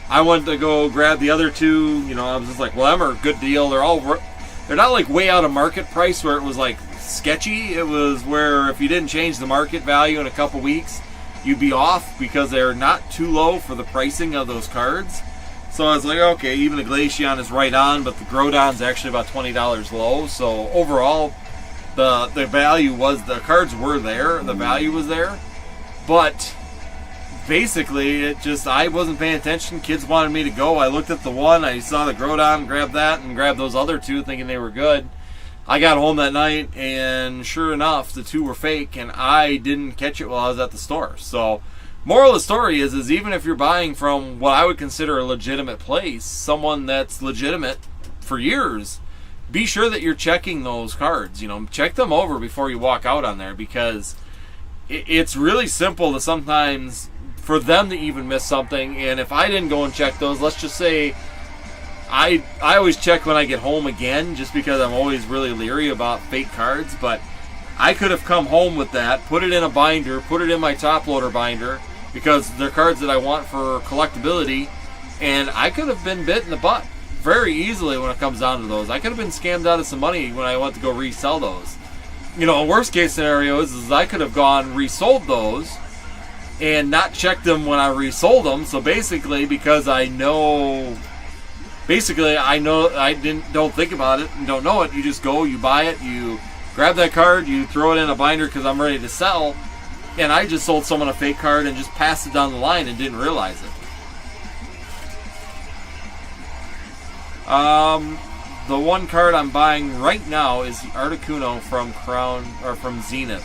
I went to go grab the other two, I was just like, well, them are a good deal. They're not like way out of market price where it was like sketchy. It was where if you didn't change the market value in a couple weeks, you'd be off because they're not too low for the pricing of those cards. So I was like, okay, even the Glaceon is right on, but the Groudon's actually about $20 low. So overall, the value was, the cards were there, the value was there, but basically it just, I wasn't paying attention. Kids wanted me to go. I looked at the one, I saw the Groudon, grabbed that, and grabbed those other two, thinking they were good. I got home that night, and sure enough, the two were fake, and I didn't catch it while I was at the store. So, moral of the story is even if you're buying from what I would consider a legitimate place, someone that's legitimate for years, be sure that you're checking those cards. Check them over before you walk out on there, because it's really simple to sometimes, for them to even miss something. And if I didn't go and check those, let's just say, I always check when I get home again, just because I'm always really leery about fake cards. But I could have come home with that, put it in a binder, put it in my top loader binder, because they're cards that I want for collectability, and I could have been bit in the butt very easily when it comes down to those. I could have been scammed out of some money when I went to go resell those. A worst case scenario is I could have gone resold those and not checked them when I resold them. So basically, because I know I don't think about it and don't know it, you just go, you buy it, you grab that card, you throw it in a binder because I'm ready to sell, and I just sold someone a fake card and just passed it down the line and didn't realize it. The one card I'm buying right now is the Articuno from Zenith.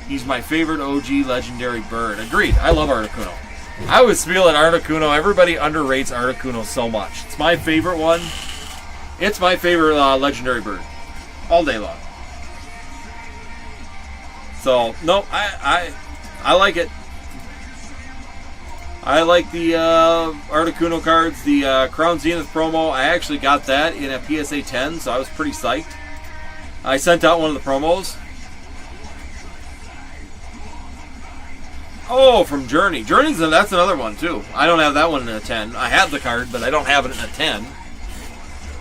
He's my favorite OG legendary bird. Agreed, I love Articuno. I always feel that Articuno, everybody underrates Articuno so much. It's my favorite one. It's my favorite legendary bird. All day long. So, no, I like it. I like the Articuno cards. The Crown Zenith promo, I actually got that in a PSA 10, so I was pretty psyched. I sent out one of the promos. Oh, from Journey. That's another one, too. I don't have that one in a 10. I have the card, but I don't have it in a 10.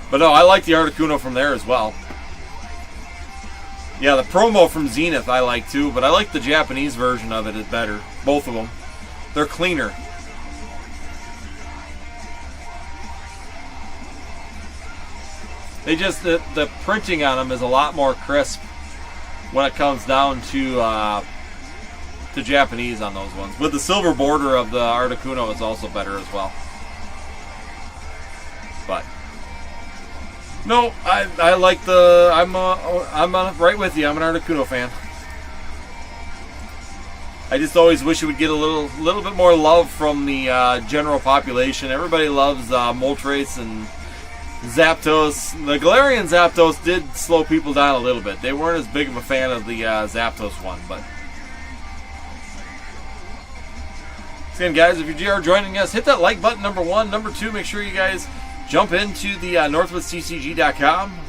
But no, I like the Articuno from there as well. Yeah, the promo from Zenith I like, too, but I like the Japanese version of it is better. Both of them. They're cleaner. They just, the printing on them is a lot more crisp when it comes down to Japanese on those ones. With the silver border of the Articuno is also better as well. But no, I like the, I'm right with you. I'm an Articuno fan. I just always wish it would get a little bit more love from the general population. Everybody loves Moltres and Zapdos. The Galarian Zapdos did slow people down a little bit. They weren't as big of a fan of the Zapdos one, but again, guys, if you are joining us, hit that like button, number one. Number two, make sure you guys jump into the northwestccg.com.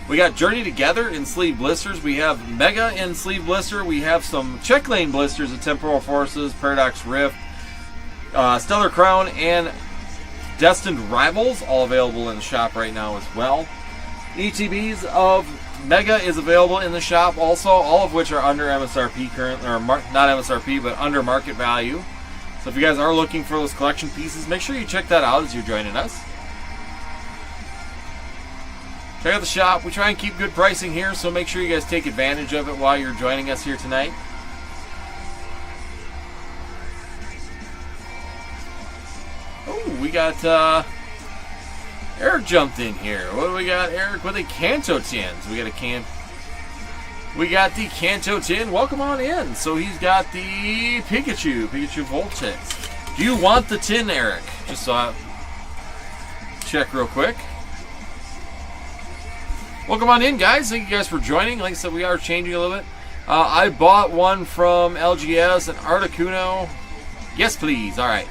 We got Journey Together in sleeve blisters. We have Mega in sleeve blister. We have some check lane blisters of Temporal Forces, Paradox Rift, Stellar Crown, and Destined Rivals, all available in the shop right now as well. ETBs of Mega is available in the shop also, all of which are under MSRP currently, or not MSRP, but under market value. So if you guys are looking for those collection pieces, make sure you check that out as you're joining us. Check out the shop. We try and keep good pricing here, so make sure you guys take advantage of it while you're joining us here tonight. Oh, we got Eric jumped in here. What do we got, Eric? With a Kanto tin. So we got the Kanto tin. Welcome on in. So he's got the Pikachu Voltex. Do you want the tin, Eric? Just so I check real quick. Welcome on in, guys. Thank you guys for joining. Like I said, we are changing a little bit. I bought one from LGS, an Articuno. Yes, please. All right.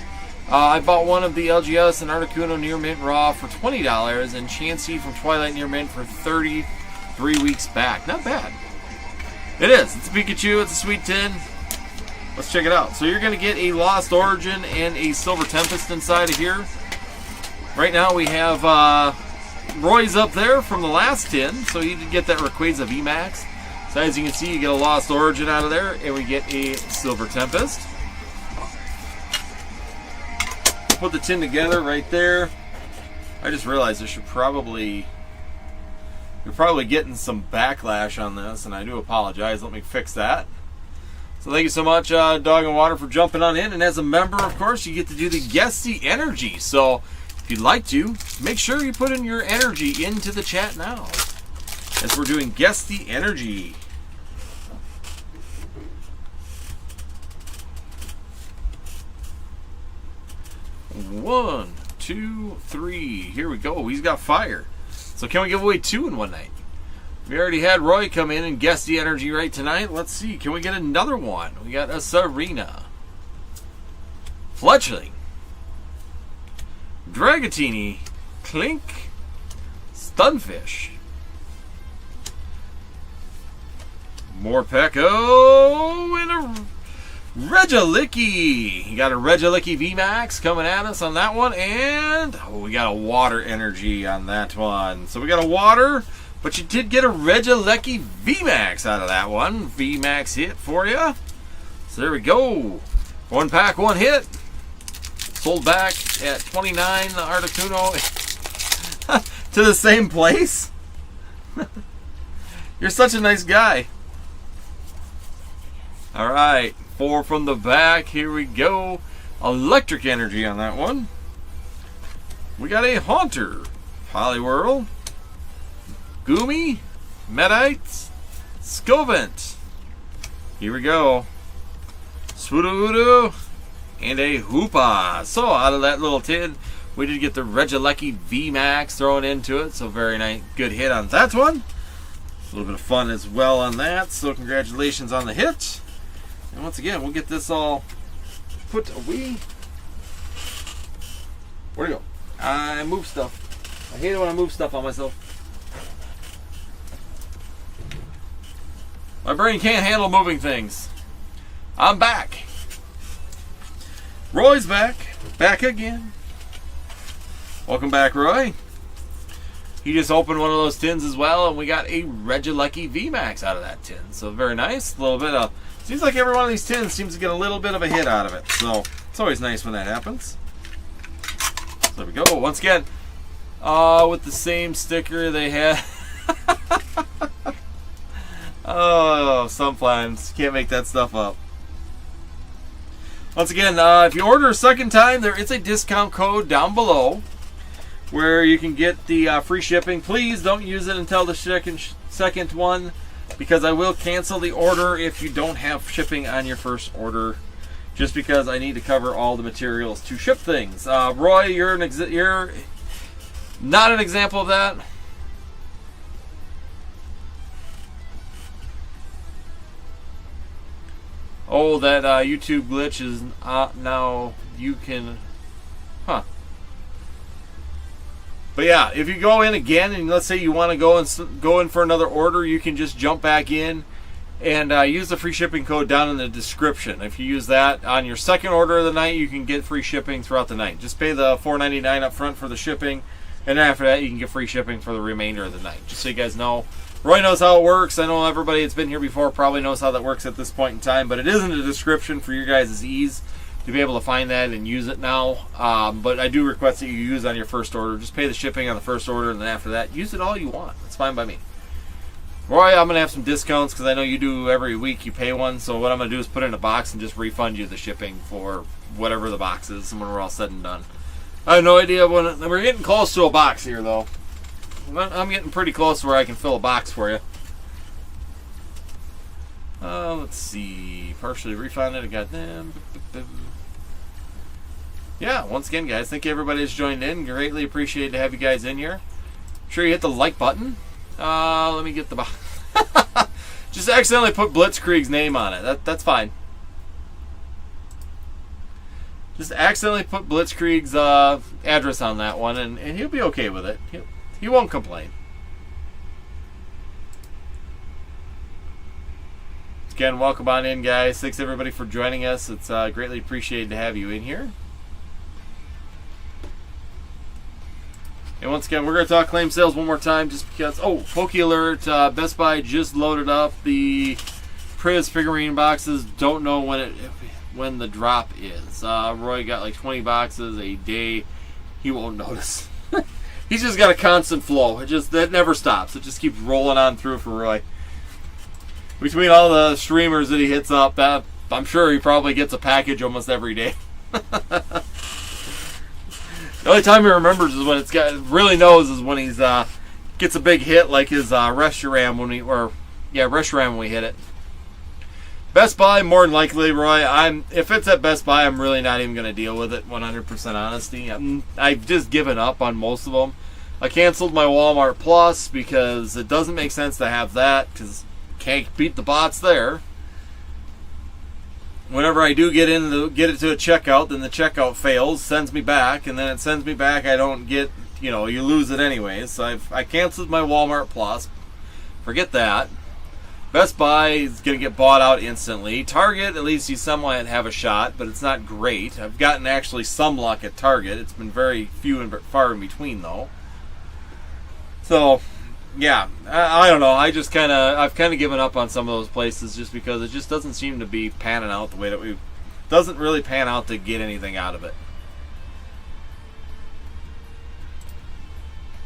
I bought one of the LGS and Articuno Near Mint Raw for $20, and Chansey from Twilight Near Mint for 33 weeks back. Not bad. It is. It's a Pikachu. It's a sweet tin. Let's check it out. So you're going to get a Lost Origin and a Silver Tempest inside of here. Right now we have Roy's up there from the last tin, so you did get that Rayquaza VMAX. So as you can see, you get a Lost Origin out of there, and we get a Silver Tempest. put the tin together right there. I just realized you're probably getting some backlash on this, and I do apologize. Let me fix that. So thank you so much, Dog and Water, for jumping on in. And as a member, of course, you get to do the Guess the Energy. So if you'd like to, make sure you put in your energy into the chat now, as we're doing Guess the Energy. One, two, three. Here we go. He's got fire. So can we give away 2 in one night? We already had Roy come in and guess the energy right tonight. Let's see. Can we get another one? We got a Serena, Fletchling, Dragatini, Clink, Stunfish, Morpeko, and a Regilicki. You got a Regilicki VMAX coming at us on that one. And we got a water energy on that one. So we got a water, but you did get a Regilicki VMAX out of that one. VMAX hit for you. So there we go. 1 pack, 1 hit. Sold back at 29, the Articuno to the same place. You're such a nice guy. All right. 4 from the back. Here we go. Electric energy on that one. We got a Haunter, Poliwhirl, Goomy, Medites, Scovent. Here we go. Swoodoo, and a Hoopa. So out of that little tin, we did get the Regilecki VMAX thrown into it. So very nice, good hit on that one. A little bit of fun as well on that. So congratulations on the hit. And once again, we'll get this all put away. Where'd it go? I move stuff. I hate it when I move stuff on myself. My brain can't handle moving things. I'm back. Roy's back. Back again. Welcome back, Roy. He just opened one of those tins as well, and we got a Regilecki VMAX out of that tin. So very nice. A little bit of... Seems like every one of these tins seems to get a little bit of a hit out of it. So it's always nice when that happens. So there we go. Once again, with the same sticker they had. Oh, sometimes can't make that stuff up. Once again, if you order a second time, there is a discount code down below where you can get the free shipping. Please don't use it until the second one, because I will cancel the order if you don't have shipping on your first order, just because I need to cover all the materials to ship things. Roy, you're not an example of that. Oh, that YouTube glitch is now you can... Huh. But yeah, if you go in again and let's say you want to go in for another order, you can just jump back in and use the free shipping code down in the description. If you use that on your second order of the night, you can get free shipping throughout the night. Just pay the $4.99 up front for the shipping, and after that you can get free shipping for the remainder of the night. Just so you guys know. Roy knows how it works. I know everybody that's been here before probably knows how that works at this point in time, but it is in the description for your guys' ease to be able to find that and use it now. But I do request that you use on your first order. Just pay the shipping on the first order, and then after that, use it all you want. It's fine by me. Roy, I'm going to have some discounts because I know you do every week. You pay one, so what I'm going to do is put it in a box and just refund you the shipping for whatever the box is when we're all said and done. I have no idea when we're getting close to a box here, though. I'm getting pretty close to where I can fill a box for you. Let's see. Partially refunded. Goddamn. Yeah, once again, guys, thank you everybody that's joined in. Greatly appreciate to have you guys in here. Sure you hit the like button. Let me get the box. Just accidentally put Blitzkrieg's name on it. That's fine. Just accidentally put Blitzkrieg's address on that one, and he'll be okay with it. He won't complain. Again, welcome on in, guys. Thanks everybody for joining us. It's greatly appreciated to have you in here. And once again, we're going to talk claim sales one more time just because... Oh, Poke Alert. Best Buy just loaded up the Priz figurine boxes. Don't know when it... when the drop is. Roy got like 20 boxes a day. He won't notice. He's just got a constant flow. That never stops. It just keeps rolling on through for Roy. Between all the streamers that he hits up, I'm sure he probably gets a package almost every day. The only time he remembers is when really knows is when he's gets a big hit like his Reshiram when we hit it. Best Buy, more than likely, Roy. If it's at Best Buy, I'm really not even going to deal with it. 100% honesty. I've just given up on most of them. I canceled my Walmart Plus because it doesn't make sense to have that because can't beat the bots there. Whenever I do get it to a checkout, then the checkout fails, sends me back, and then it sends me back. I don't get, you lose it anyways. So I canceled my Walmart Plus. Forget that. Best Buy is going to get bought out instantly. Target, at least you somewhat have a shot, but it's not great. I've gotten actually some luck at Target. It's been very few and far in between, though. So, yeah, I don't know. I've kind of given up on some of those places just because it just doesn't seem to be panning out the way that doesn't really pan out to get anything out of it.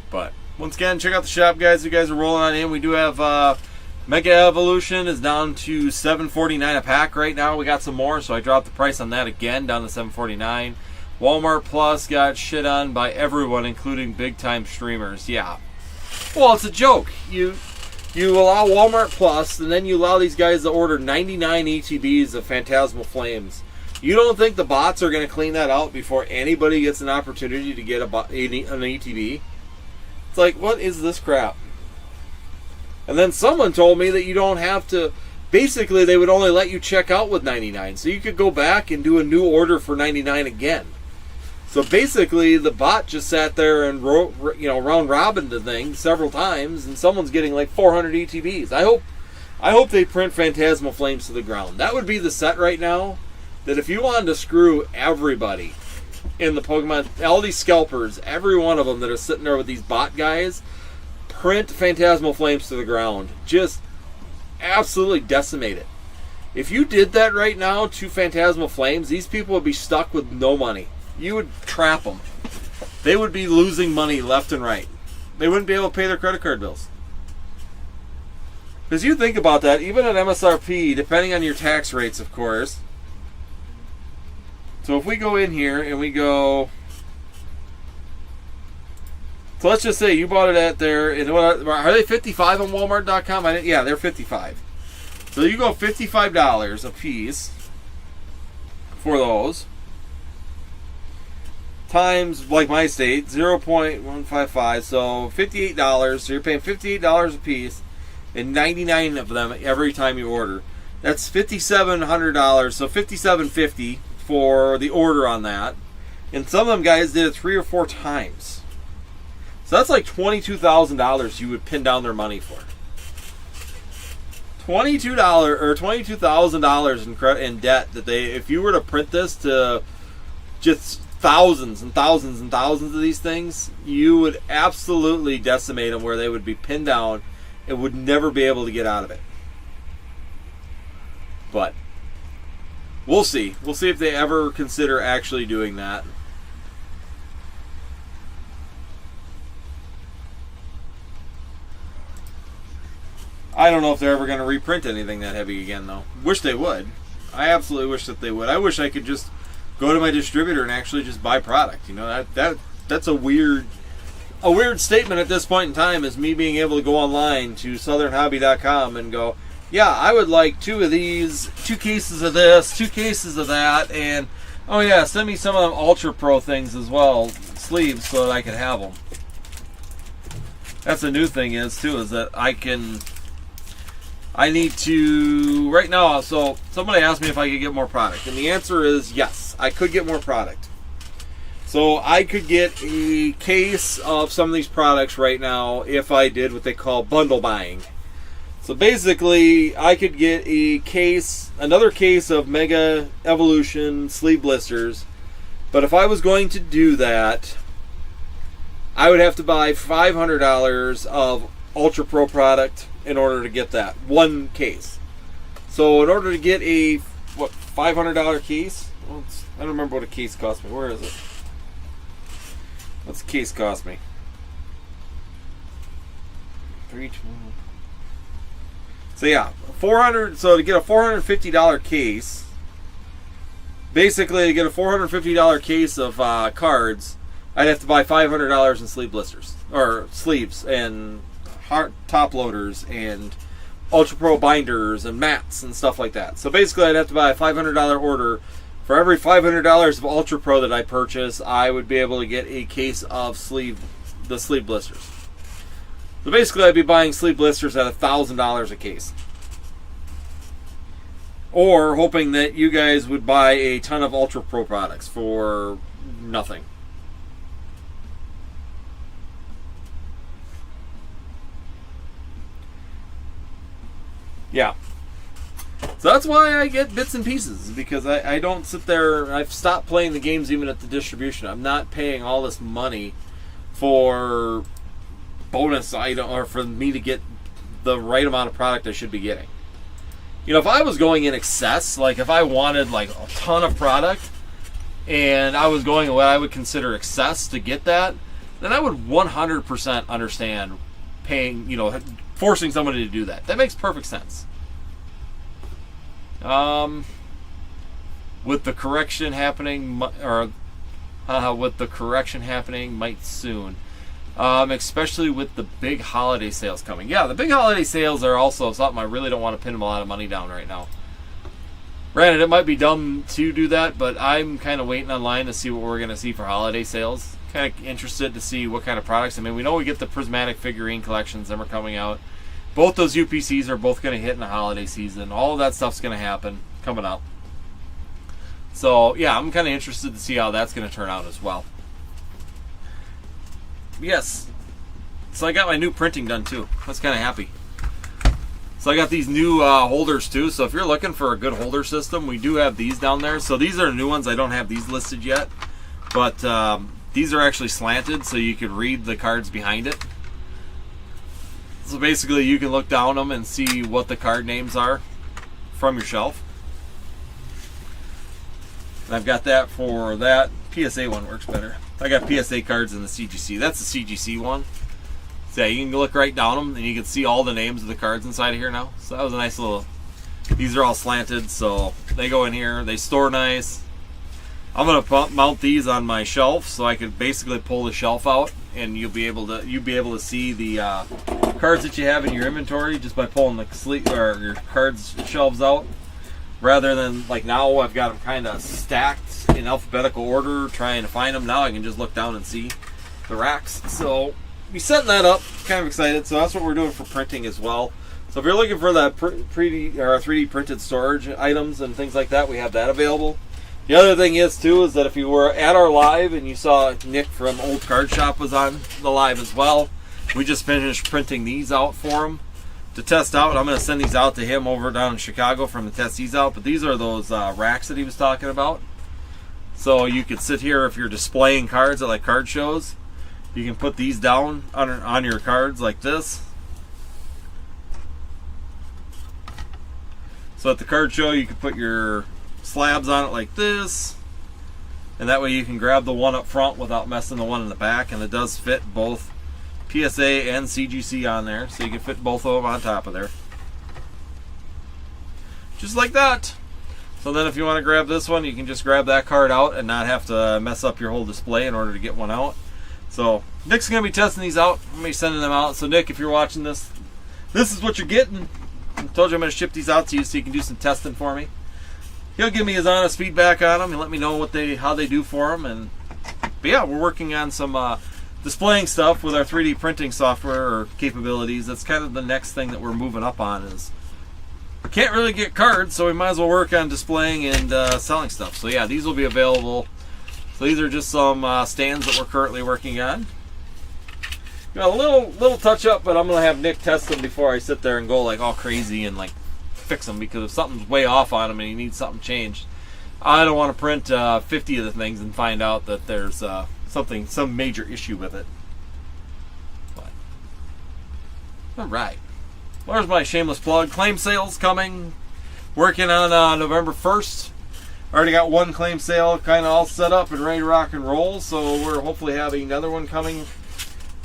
But once again, check out the shop, guys. You guys are rolling on in. We do have Mega Evolution is down to $7.49 a pack right now. We got some more, so I dropped the price on that again, down to $7.49. Walmart Plus got shit on by everyone, including big-time streamers. Yeah. Well, it's a joke. You allow Walmart Plus, and then you allow these guys to order 99 ETBs of Phantasmal Flames. You don't think the bots are going to clean that out before anybody gets an opportunity to get an ETB? It's like, what is this crap? And then someone told me that you don't have to. Basically, they would only let you check out with 99, so you could go back and do a new order for 99 again. So basically, the bot just sat there and round robin the thing several times, and someone's getting like 400 ETBs. I hope they print Phantasmal Flames to the ground. That would be the set right now. That if you wanted to screw everybody in the Pokemon, all these scalpers, every one of them that are sitting there with these bot guys, print Phantasmal Flames to the ground. Just absolutely decimate it. If you did that right now to Phantasmal Flames, these people would be stuck with no money. You would trap them. They would be losing money left and right. They wouldn't be able to pay their credit card bills. Because you think about that, even at MSRP, depending on your tax rates, of course. So if we go in here and we go... So let's just say you bought it at are they 55 on Walmart.com? Yeah, they're 55. So you go $55 a piece for those. Times, like my state, 0.155. So $58. So you're paying $58 a piece and 99 of them every time you order. That's $5,700. So $5,750 for the order on that. And some of them guys did it 3 or 4 times. So that's like $22,000 you would pin down their money for. $22,000 in debt that if you were to print this to just thousands and thousands and thousands of these things, you would absolutely decimate them where they would be pinned down and would never be able to get out of it. But we'll see. We'll see if they ever consider actually doing that. I don't know if they're ever going to reprint anything that heavy again, though. Wish they would. I absolutely wish that they would. I wish I could just go to my distributor and actually just buy product. That's a weird statement at this point in time, is me being able to go online to southernhobby.com and go, yeah, I would like 2 of these, 2 cases of this, 2 cases of that, and oh yeah, send me some of them Ultra Pro things as well, sleeves, so that I can have them. That's the new thing is that I need to, right now, so somebody asked me if I could get more product, and the answer is yes, I could get more product. So I could get a case of some of these products right now if I did what they call bundle buying. So basically, I could get another case of Mega Evolution sleeve blisters, but if I was going to do that, I would have to buy $500 of Ultra Pro product in order to get that one case. So in order to get a what, $500 case? Well, I don't remember what a case cost me. Where is it? What's a case cost me? 320. So yeah, 400. So to get a $450 case, basically to get a $450 case of cards, I'd have to buy $500 in sleeve blisters or sleeves and top loaders and Ultra Pro binders and mats and stuff like that. So basically, I'd have to buy a $500 order. For every $500 of Ultra Pro that I purchase, I would be able to get a case of the sleeve blisters. So basically, I'd be buying sleeve blisters at $1,000 a case. Or hoping that you guys would buy a ton of Ultra Pro products for nothing. Yeah. So that's why I get bits and pieces, because I don't sit there. I've stopped playing the games even at the distribution. I'm not paying all this money for bonus item or for me to get the right amount of product I should be getting. You know, if I was going in excess, like if I wanted like a ton of product and I was going what I would consider excess to get that, then I would 100% understand paying, you know, forcing somebody to do that. That makes perfect sense. With the correction happening, might soon. Especially with the big holiday sales coming. Yeah, the big holiday sales are also something I really don't want to pin a lot of money down right now. Granted, it might be dumb to do that, but I'm kind of waiting online to see what we're going to see for holiday sales. Kind of interested to see what kind of products. I mean, we know we get the prismatic figurine collections that are coming out. Both those UPCs are both going to hit in the holiday season. All of that stuff's going to happen coming up. So, yeah, I'm kind of interested to see how that's going to turn out as well. Yes. So I got my new printing done too. I was kind of happy. So I got these new holders too. So if you're looking for a good holder system, we do have these down there. So these are new ones. I don't have these listed yet. But these are actually slanted so you can read the cards behind it. So basically you can look down them and see what the card names are from your shelf. And I've got that for that. PSA one works better. I got PSA cards in the CGC. That's the CGC one. So yeah, you can look right down them and you can see all the names of the cards inside of here now. So that was a nice little... These are all slanted, so they go in here. They store nice. I'm going to mount these on my shelf so I could basically pull the shelf out and you'll be able to see the cards that you have in your inventory just by pulling the sleeve or your cards shelves out. Rather than like now I've got them kind of stacked in alphabetical order trying to find them. Now I can just look down and see the racks. So we setting that up, kind of excited. So that's what we're doing for printing as well. So if you're looking for that 3D printed storage items and things like that, we have that available. The other thing is too is that if you were at our live and you saw Nick from Old Card Shop was on the live as well, we just finished printing these out for him to test out. I'm going to send these out to him over down in Chicago from the test these out. But these are those racks that he was talking about. So you could sit here if you're displaying cards at like card shows. You can put these down on your cards like this. So at the card show you can put your slabs on it like this. And that way you can grab the one up front without messing the one in the back. And it does fit both PSA and CGC on there, so you can fit both of them on top of there. Just like that. So then if you want to grab this one, you can just grab that card out and not have to mess up your whole display in order to get one out. So Nick's going to be testing these out. I'm going to be sending them out. So Nick, if you're watching this, this is what you're getting. I told you I'm going to ship these out to you so you can do some testing for me. He'll give me his honest feedback on them and let me know how they do for them. But yeah, we're working on some displaying stuff with our 3D printing software or capabilities. That's kind of the next thing that we're moving up on. Is we can't really get cards, so we might as well work on displaying and selling stuff. So yeah, these will be available. So these are just some stands that we're currently working on. Got a little touch up, but I'm gonna have Nick test them before I sit there and go like all crazy and like fix them, because if something's way off on them and you need something changed, I don't want to print 50 of the things and find out that there's some major issue with it. But all right, there's my shameless plug. Claim sales coming. working on November 1st. Already got one claim sale kind of all set up and ready to rock and roll, so we're hopefully having another one coming.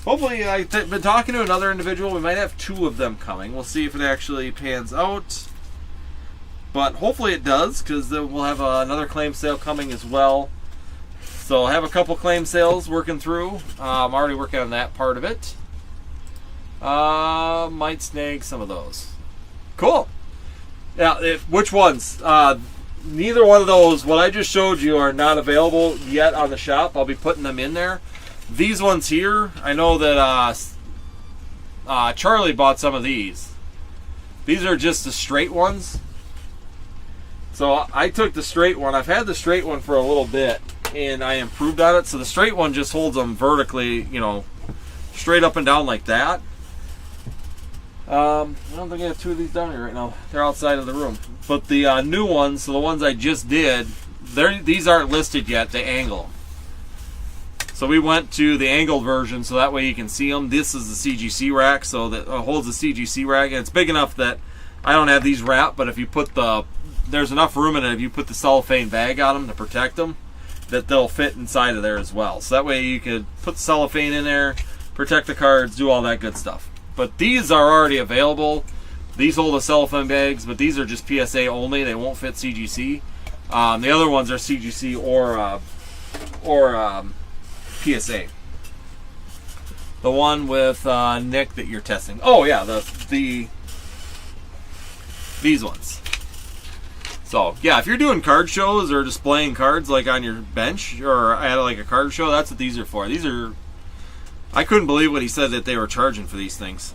Hopefully, I've been talking to another individual. We might have 2 of them coming. We'll see if it actually pans out. But hopefully it does, because we'll have another claim sale coming as well. So I have a couple claim sales working through. I'm already working on that part of it. Might snag some of those. Cool. Yeah, which ones? Neither one of those, what I just showed you, are not available yet on the shop. I'll be putting them in there. These ones here, I know that Charlie bought some of these. These are just the straight ones. So I took the straight one. I've had the straight one for a little bit, and I improved on it. So the straight one just holds them vertically, straight up and down like that. I don't think I have 2 of these down here right now. They're outside of the room. But the new ones, so the ones I just did, these aren't listed yet. They angle. So we went to the angled version, so that way you can see them. This is the CGC rack, so that holds the CGC rack, and it's big enough that I don't have these wrapped. But if you put there's enough room in it. If you put the cellophane bag on them to protect them, that they'll fit inside of there as well. So that way you could put the cellophane in there, protect the cards, do all that good stuff. But these are already available. These hold the cellophane bags, but these are just PSA only. They won't fit CGC. The other ones are CGC or PSA. The one with Nick that you're testing. Oh yeah, these ones. So yeah, if you're doing card shows or displaying cards like on your bench or at like a card show, that's what these are for. These are. I couldn't believe what he said that they were charging for these things.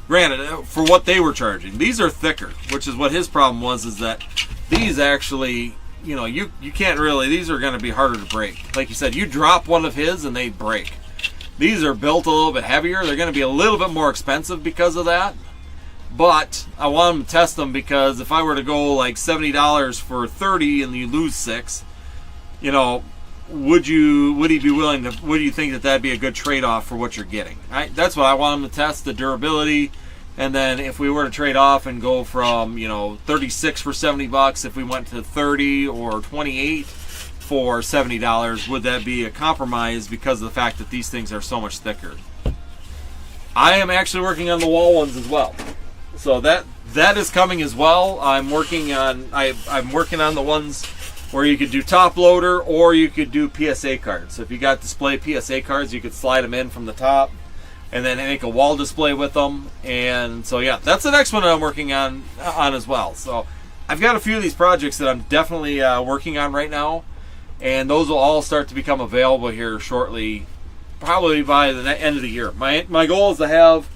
Granted, for what they were charging, these are thicker, which is what his problem was. Is that these actually, you can't really. These are going to be harder to break. Like you said, you drop one of his and they break. These are built a little bit heavier. They're going to be a little bit more expensive because of that. But I want them to test them, because if I were to go like $70 for 30 and you lose 6, would he be willing to? Would you think that that'd be a good trade-off for what you're getting? That's what I want them to test, the durability, and then if we were to trade off and go from 36 for $70, if we went to 30 or 28 for $70, would that be a compromise because of the fact that these things are so much thicker? I am actually working on the wall ones as well. So that is coming as well. I'm working on the ones where you could do top loader or you could do PSA cards. So if you got display PSA cards, you could slide them in from the top and then make a wall display with them. And so yeah, that's the next one that I'm working on as well. So I've got a few of these projects that I'm definitely working on right now, and those will all start to become available here shortly, probably by the end of the year. My goal is to have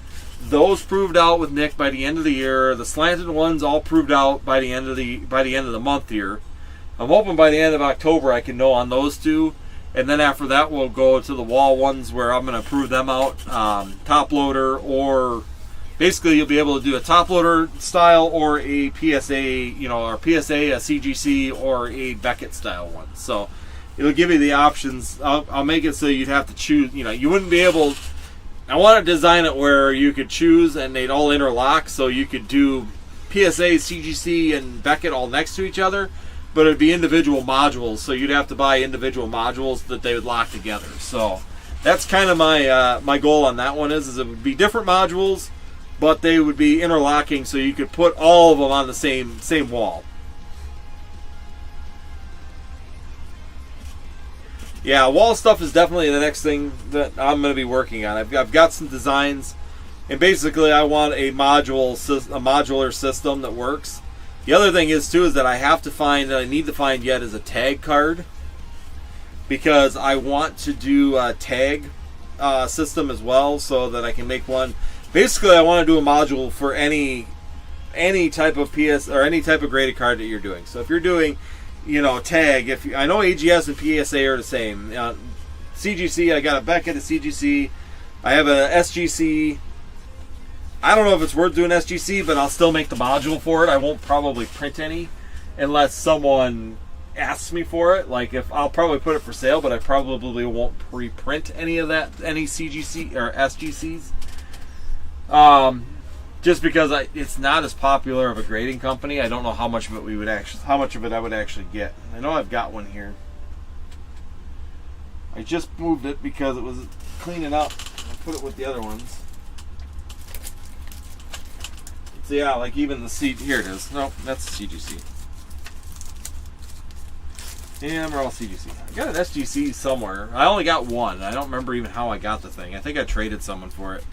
those proved out with Nick by the end of the year. The slanted ones all proved out by the end of the month here. I'm hoping by the end of October I can know on those 2, and then after that we'll go to the wall ones where I'm going to prove them out. Top loader, or basically you'll be able to do a top loader style or a PSA, or PSA, a CGC, or a Beckett style one. So it'll give you the options. I'll make it so you'd have to choose. You wouldn't be able. I want to design it where you could choose and they'd all interlock, so you could do PSA, CGC, and Beckett all next to each other, but it'd be individual modules, so you'd have to buy individual modules that they would lock together. So that's kind of my goal on that one is it would be different modules, but they would be interlocking, so you could put all of them on the same wall. Yeah, wall stuff is definitely the next thing that I'm going to be working on. I've got some designs, and basically I want a modular system that works. The other thing is that I need to find yet is a tag card, because I want to do a tag system as well, so that I can make one. Basically, I want to do a module for any type of PS or any type of graded card that you're doing. So if you're doing tag, I know AGS and PSA are the same. CGC, I got a Beckett, a CGC. I have a SGC. I don't know if it's worth doing SGC, but I'll still make the module for it. I won't probably print any unless someone asks me for it. Like, if I'll probably put it for sale, but I probably won't pre-print any of that, any CGC or SGCs. just because it's not as popular of a grading company. I don't know how much of it I would actually get. I know I've got one here. I just moved it because it was cleaning up. I put it with the other ones. So yeah, like even the seat, here it is. No, that's CGC. Yeah, they're all CGC. I got an SGC somewhere. I only got one. I don't remember even how I got the thing. I think I traded someone for it.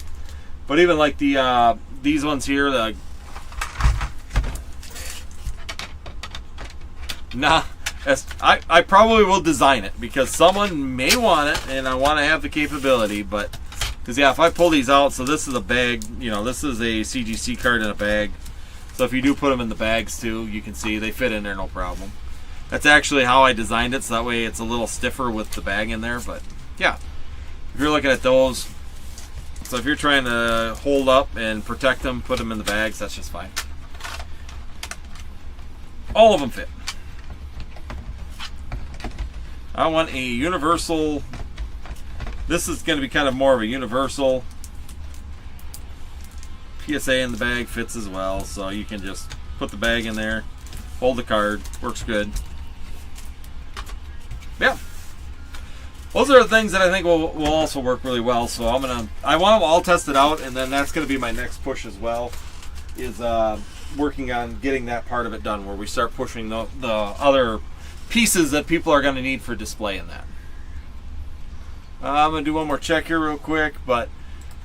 But even like the these ones here, I probably will design it because someone may want it and I want to have the capability. But because yeah, if I pull these out, so this is a bag. You know, this is a CGC card in a bag. So if you do put them in the bags too, you can see they fit in there no problem. That's actually how I designed it, so that way it's a little stiffer with the bag in there. But yeah, if you're looking at those, so if you're trying to hold up and protect them, put them in the bags, that's just fine. All of them fit. I want a universal. This is going to be kind of more of a universal. PSA in the bag fits as well, so you can just put the bag in there, hold the card, works good. Yeah, those are the things that I think will also work really well. So I want them all tested out, and then that's going to be my next push as well. Is working on getting that part of it done, where we start pushing the other pieces that people are going to need for display in that. I'm going to do one more check here real quick, but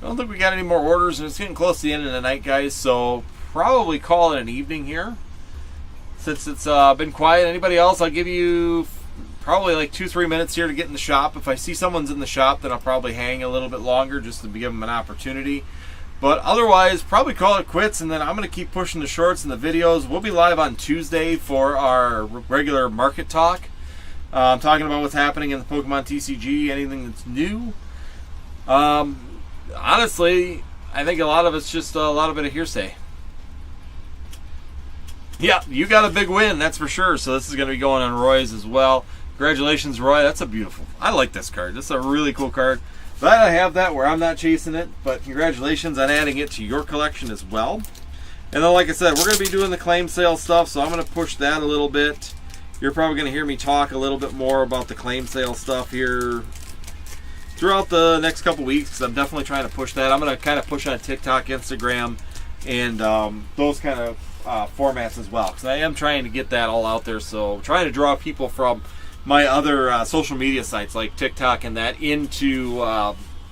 I don't think we got any more orders, and it's getting close to the end of the night, guys. So probably call it an evening here, since it's been quiet. Anybody else? I'll give you probably like 2-3 minutes here to get in the shop. If I see someone's in the shop, then I'll probably hang a little bit longer just to give them an opportunity. But otherwise, probably call it quits, and then I'm going to keep pushing the shorts and the videos. We'll be live on Tuesday for our regular market talk. Talking about what's happening in the Pokemon TCG, anything that's new. Honestly, I think a lot of it's just a lot of it of hearsay. Yeah, you got a big win, that's for sure. So this is going to be going on Roy's as well. Congratulations, Roy. That's a beautiful. I like this card. This is a really cool card. Glad I have that where I'm not chasing it, but congratulations on adding it to your collection as well. And then, like I said, we're going to be doing the claim sale stuff, so I'm going to push that a little bit. You're probably going to hear me talk a little bit more about the claim sale stuff here throughout the next couple weeks, because I'm definitely trying to push that. I'm going to kind of push on TikTok, Instagram, and those kind of formats as well, because I am trying to get that all out there. So trying to draw people from my other social media sites like TikTok and that into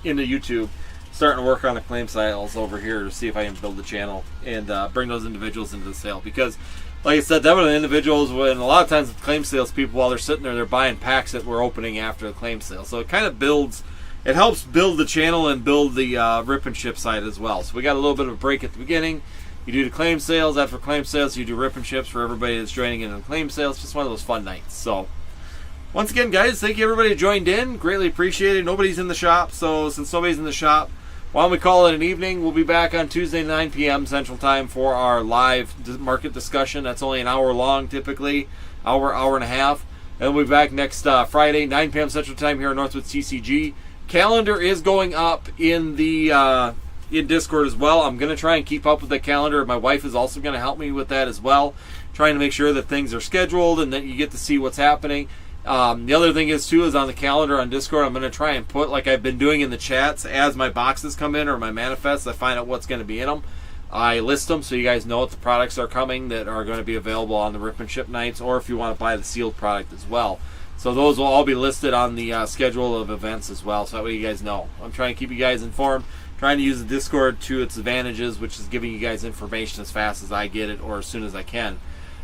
YouTube, starting to work on the claim sales over here to see if I can build the channel and bring those individuals into the sale. Because like I said, that were the individuals, when a lot of times with claim sales people, while they're sitting there, they're buying packs that we're opening after the claim sale. So it kind of builds, it helps build the channel and build the rip and ship side as well. So we got a little bit of a break at the beginning. You do the claim sales. After claim sales, you do rip and ships for everybody that's joining in on claim sales. Just one of those fun nights. So once again, guys, thank you everybody who joined in. Greatly appreciated. Nobody's in the shop, so since nobody's in the shop, why don't we call it an evening? We'll be back on Tuesday, 9 p.m. Central Time for our live market discussion. That's only an hour long, typically. Hour and a half. And we'll be back next Friday, 9 p.m. Central Time here in Northwoods TCG. Calendar is going up in the in Discord as well. I'm going to try and keep up with the calendar. My wife is also going to help me with that as well, trying to make sure that things are scheduled and that you get to see what's happening. The other thing is on the calendar on Discord, I'm going to try and put, like I've been doing in the chats, as my boxes come in or my manifests, I find out what's going to be in them. I list them so you guys know what the products are coming that are going to be available on the rip and ship nights, or if you want to buy the sealed product as well. So those will all be listed on the schedule of events as well, so that way you guys know. I'm trying to keep you guys informed, trying to use the Discord to its advantages, which is giving you guys information as fast as I get it or as soon as I can.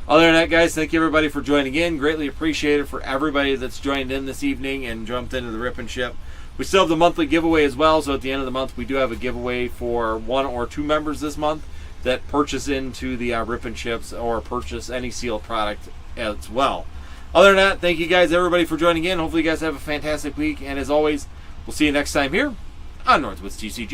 Other than that, guys, thank you everybody for joining in. Greatly appreciated for everybody that's joined in this evening and jumped into the rip and ship. We still have the monthly giveaway as well, so at the end of the month we do have a giveaway for 1 or 2 members this month that purchase into the rip and ships or purchase any sealed product as well. Other than that, thank you guys everybody for joining in. Hopefully you guys have a fantastic week, and as always, we'll see you next time here on Northwoods TCG.